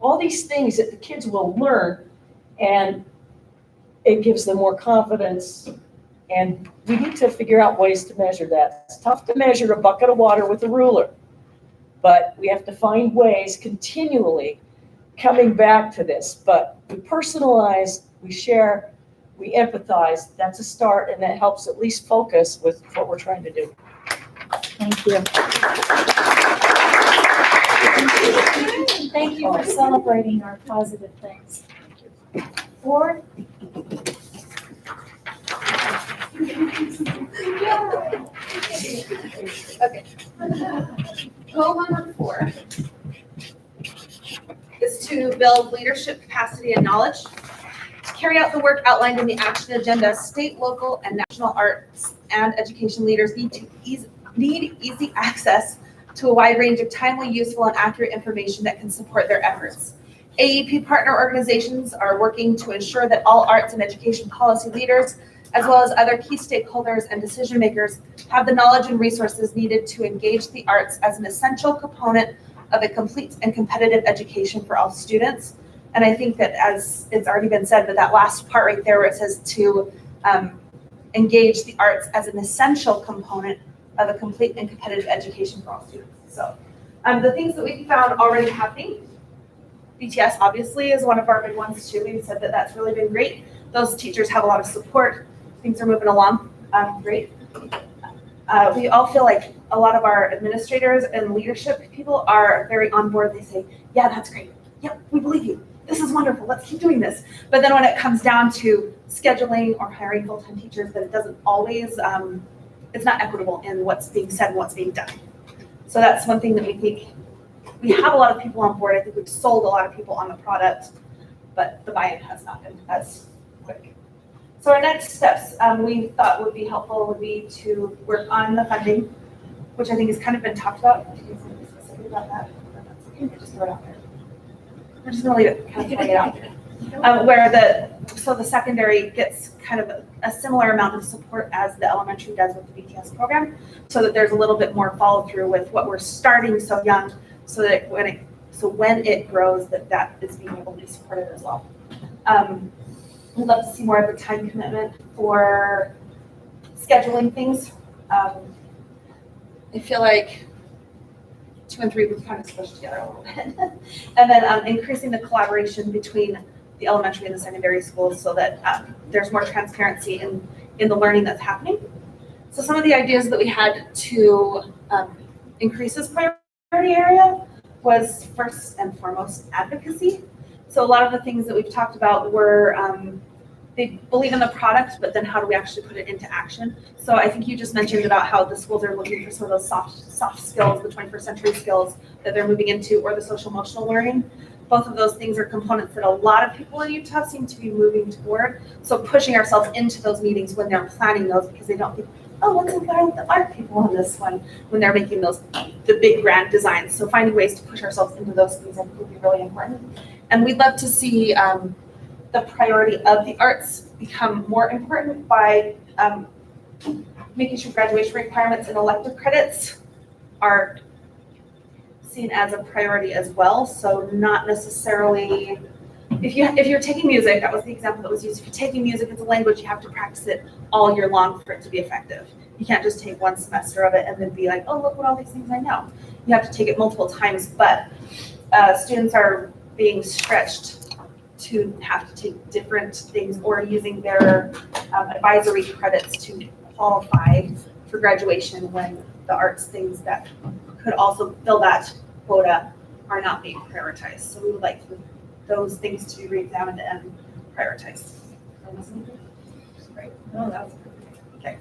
all these things that the kids will learn, and it gives them more confidence. And we need to figure out ways to measure that. It's tough to measure a bucket of water with a ruler, but we have to find ways continually coming back to this. But we personalize, we share, we empathize. That's a start, and that helps at least focus with what we're trying to do. Thank you. Thank you for celebrating our positive things. Board? Okay. Goal number 4 is to build leadership capacity and knowledge. To carry out the work outlined in the action agenda, state, local, and national arts and education leaders need easy access to a wide range of timely, useful, and accurate information that can support their efforts. AEP partner organizations are working to ensure that all arts and education policy leaders, as well as other key stakeholders and decision makers, have the knowledge and resources needed to engage the arts as an essential component of a complete and competitive education for all students. And I think that, as it's already been said, that last part right there where it says to engage the arts as an essential component of a complete and competitive education for all students. So the things that we found already happening, BTS obviously is one of our big ones too. We said that that's really been great. Those teachers have a lot of support. Things are moving along great. We all feel like a lot of our administrators and leadership people are very on board. They say, yeah, that's great. Yep, we believe you. This is wonderful. Let's keep doing this. But then when it comes down to scheduling or hiring full-time teachers, that it doesn't always, it's not equitable in what's being said and what's being done. So that's one thing that we think, we have a lot of people on board. I think we've sold a lot of people on the product, but the buy-in has not been as quick. So our next steps we thought would be helpful would be to work on the funding, which I think has kind of been talked about. Do you want to be specific about that? Okay, just throw it out there. We're just gonna leave it, kind of throwing it out there. Where the secondary gets kind of a similar amount of support as the elementary does with the BTS program, so that there's a little bit more follow through with what we're starting so young, so that when it grows, that is being able to be supported as well. We'd love to see more of the time commitment for scheduling things. I feel like 2 and 3 would kind of squish together a little bit. And then increasing the collaboration between the elementary and the secondary schools so that there's more transparency in the learning that's happening. So some of the ideas that we had to increase this priority area was first and foremost advocacy. So a lot of the things that we've talked about were they believe in the product, but then how do we actually put it into action? So I think you just mentioned about how the schools are looking for some of those soft skills, the 21st century skills that they're moving into, or the social emotional learning. Both of those things are components that a lot of people in Utah seem to be moving toward. So pushing ourselves into those meetings when they're planning those, because they don't think, oh, let's involve the art people on this one, when they're making the big grand designs. So finding ways to push ourselves into those things I think would be really important. And we'd love to see the priority of the arts become more important by making sure graduation requirements and elective credits are seen as a priority as well. So not necessarily, if you're taking music, that was the example that was used. If you're taking music as a language, you have to practice it all year long for it to be effective. You can't just take one semester of it and then be like, oh, look what all these things I know. You have to take it multiple times, but students are being stretched to have to take different things or using their advisory credits to qualify for graduation when the arts things that could also fill that quota are not being prioritized. So we would like those things to be re-examined and prioritized. Right. Oh, that was okay.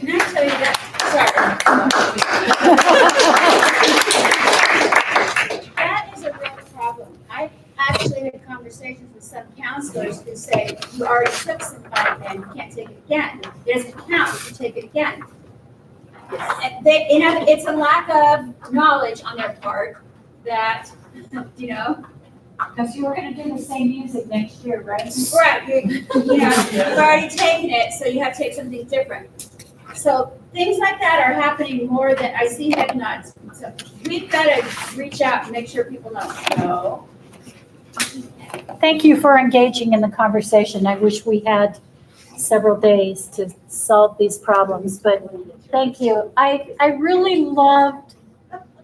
Can I tell you that? Sorry. That is a real problem. I've actually had conversations with some counselors who say, you already took some content, you can't take it again. It doesn't count if you take it again. And it's a lack of knowledge on their part that, you know. Because you were going to do the same music next year, right? Right. You've already taken it, so you have to take something different. So things like that are happening more than I see head nods. So we've got to reach out and make sure people know. No. Thank you for engaging in the conversation. I wish we had several days to solve these problems, but thank you. I really loved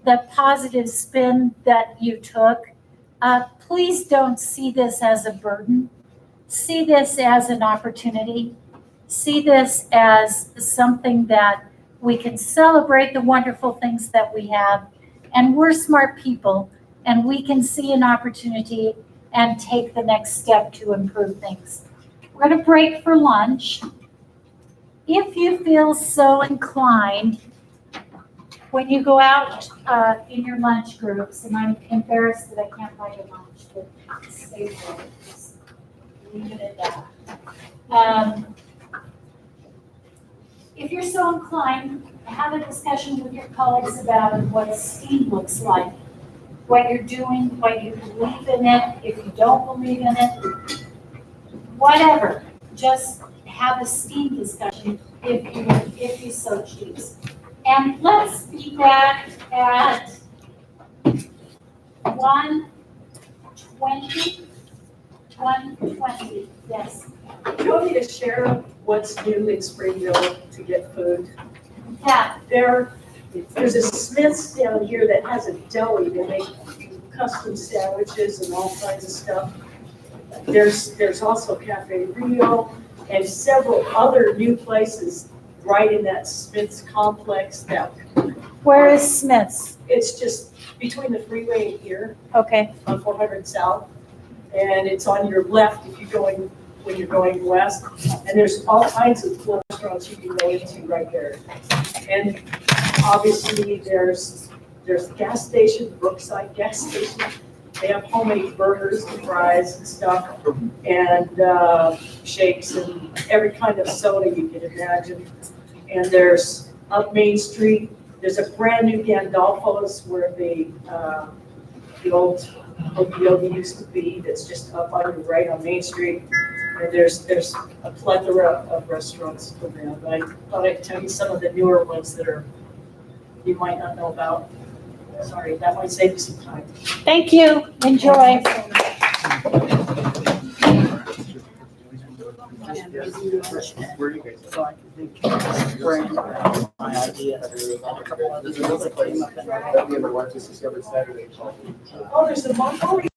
the positive spin that you took. Please don't see this as a burden. See this as an opportunity. See this as something that we can celebrate the wonderful things that we have. And we're smart people, and we can see an opportunity and take the next step to improve things. We're going to break for lunch. If you feel so inclined, when you go out in your lunch groups, and I'm embarrassed that I can't buy you lunch, but stay there. Just leave it at that. If you're so inclined, have a discussion with your colleagues about what STEAM looks like, what you're doing, what you believe in it, if you don't believe in it, whatever. Just have a STEAM discussion if you so choose. And let's be back at 1:20. 1:20, yes. Do you want me to share what's new in Springville to get food? Yeah. There's a Smith's down here that has a deli. They make custom sandwiches and all kinds of stuff. There's also Cafe Rio and several other new places right in that Smith's complex that. Where is Smith's? It's just between the freeway and here Okay. on 400 South. And it's on your left if you're going, when you're going west. And there's all kinds of restaurants you can go into right there. And obviously there's a gas station, Brookside gas station. They have homemade burgers and fries and stuff and shakes and every kind of soda you can imagine. And there's up Main Street, there's a brand new Gandolfo's where the old Yogi used to be, that's just up on your right on Main Street. And there's a plethora of restaurants around. I thought I'd tell you some of the newer ones that you might not know about. Sorry, that might save you some time. Thank you. Enjoy. Where you guys? So I can think my idea. There's another place that we ever went to Discover Saturday. Oh, there's the Montgomery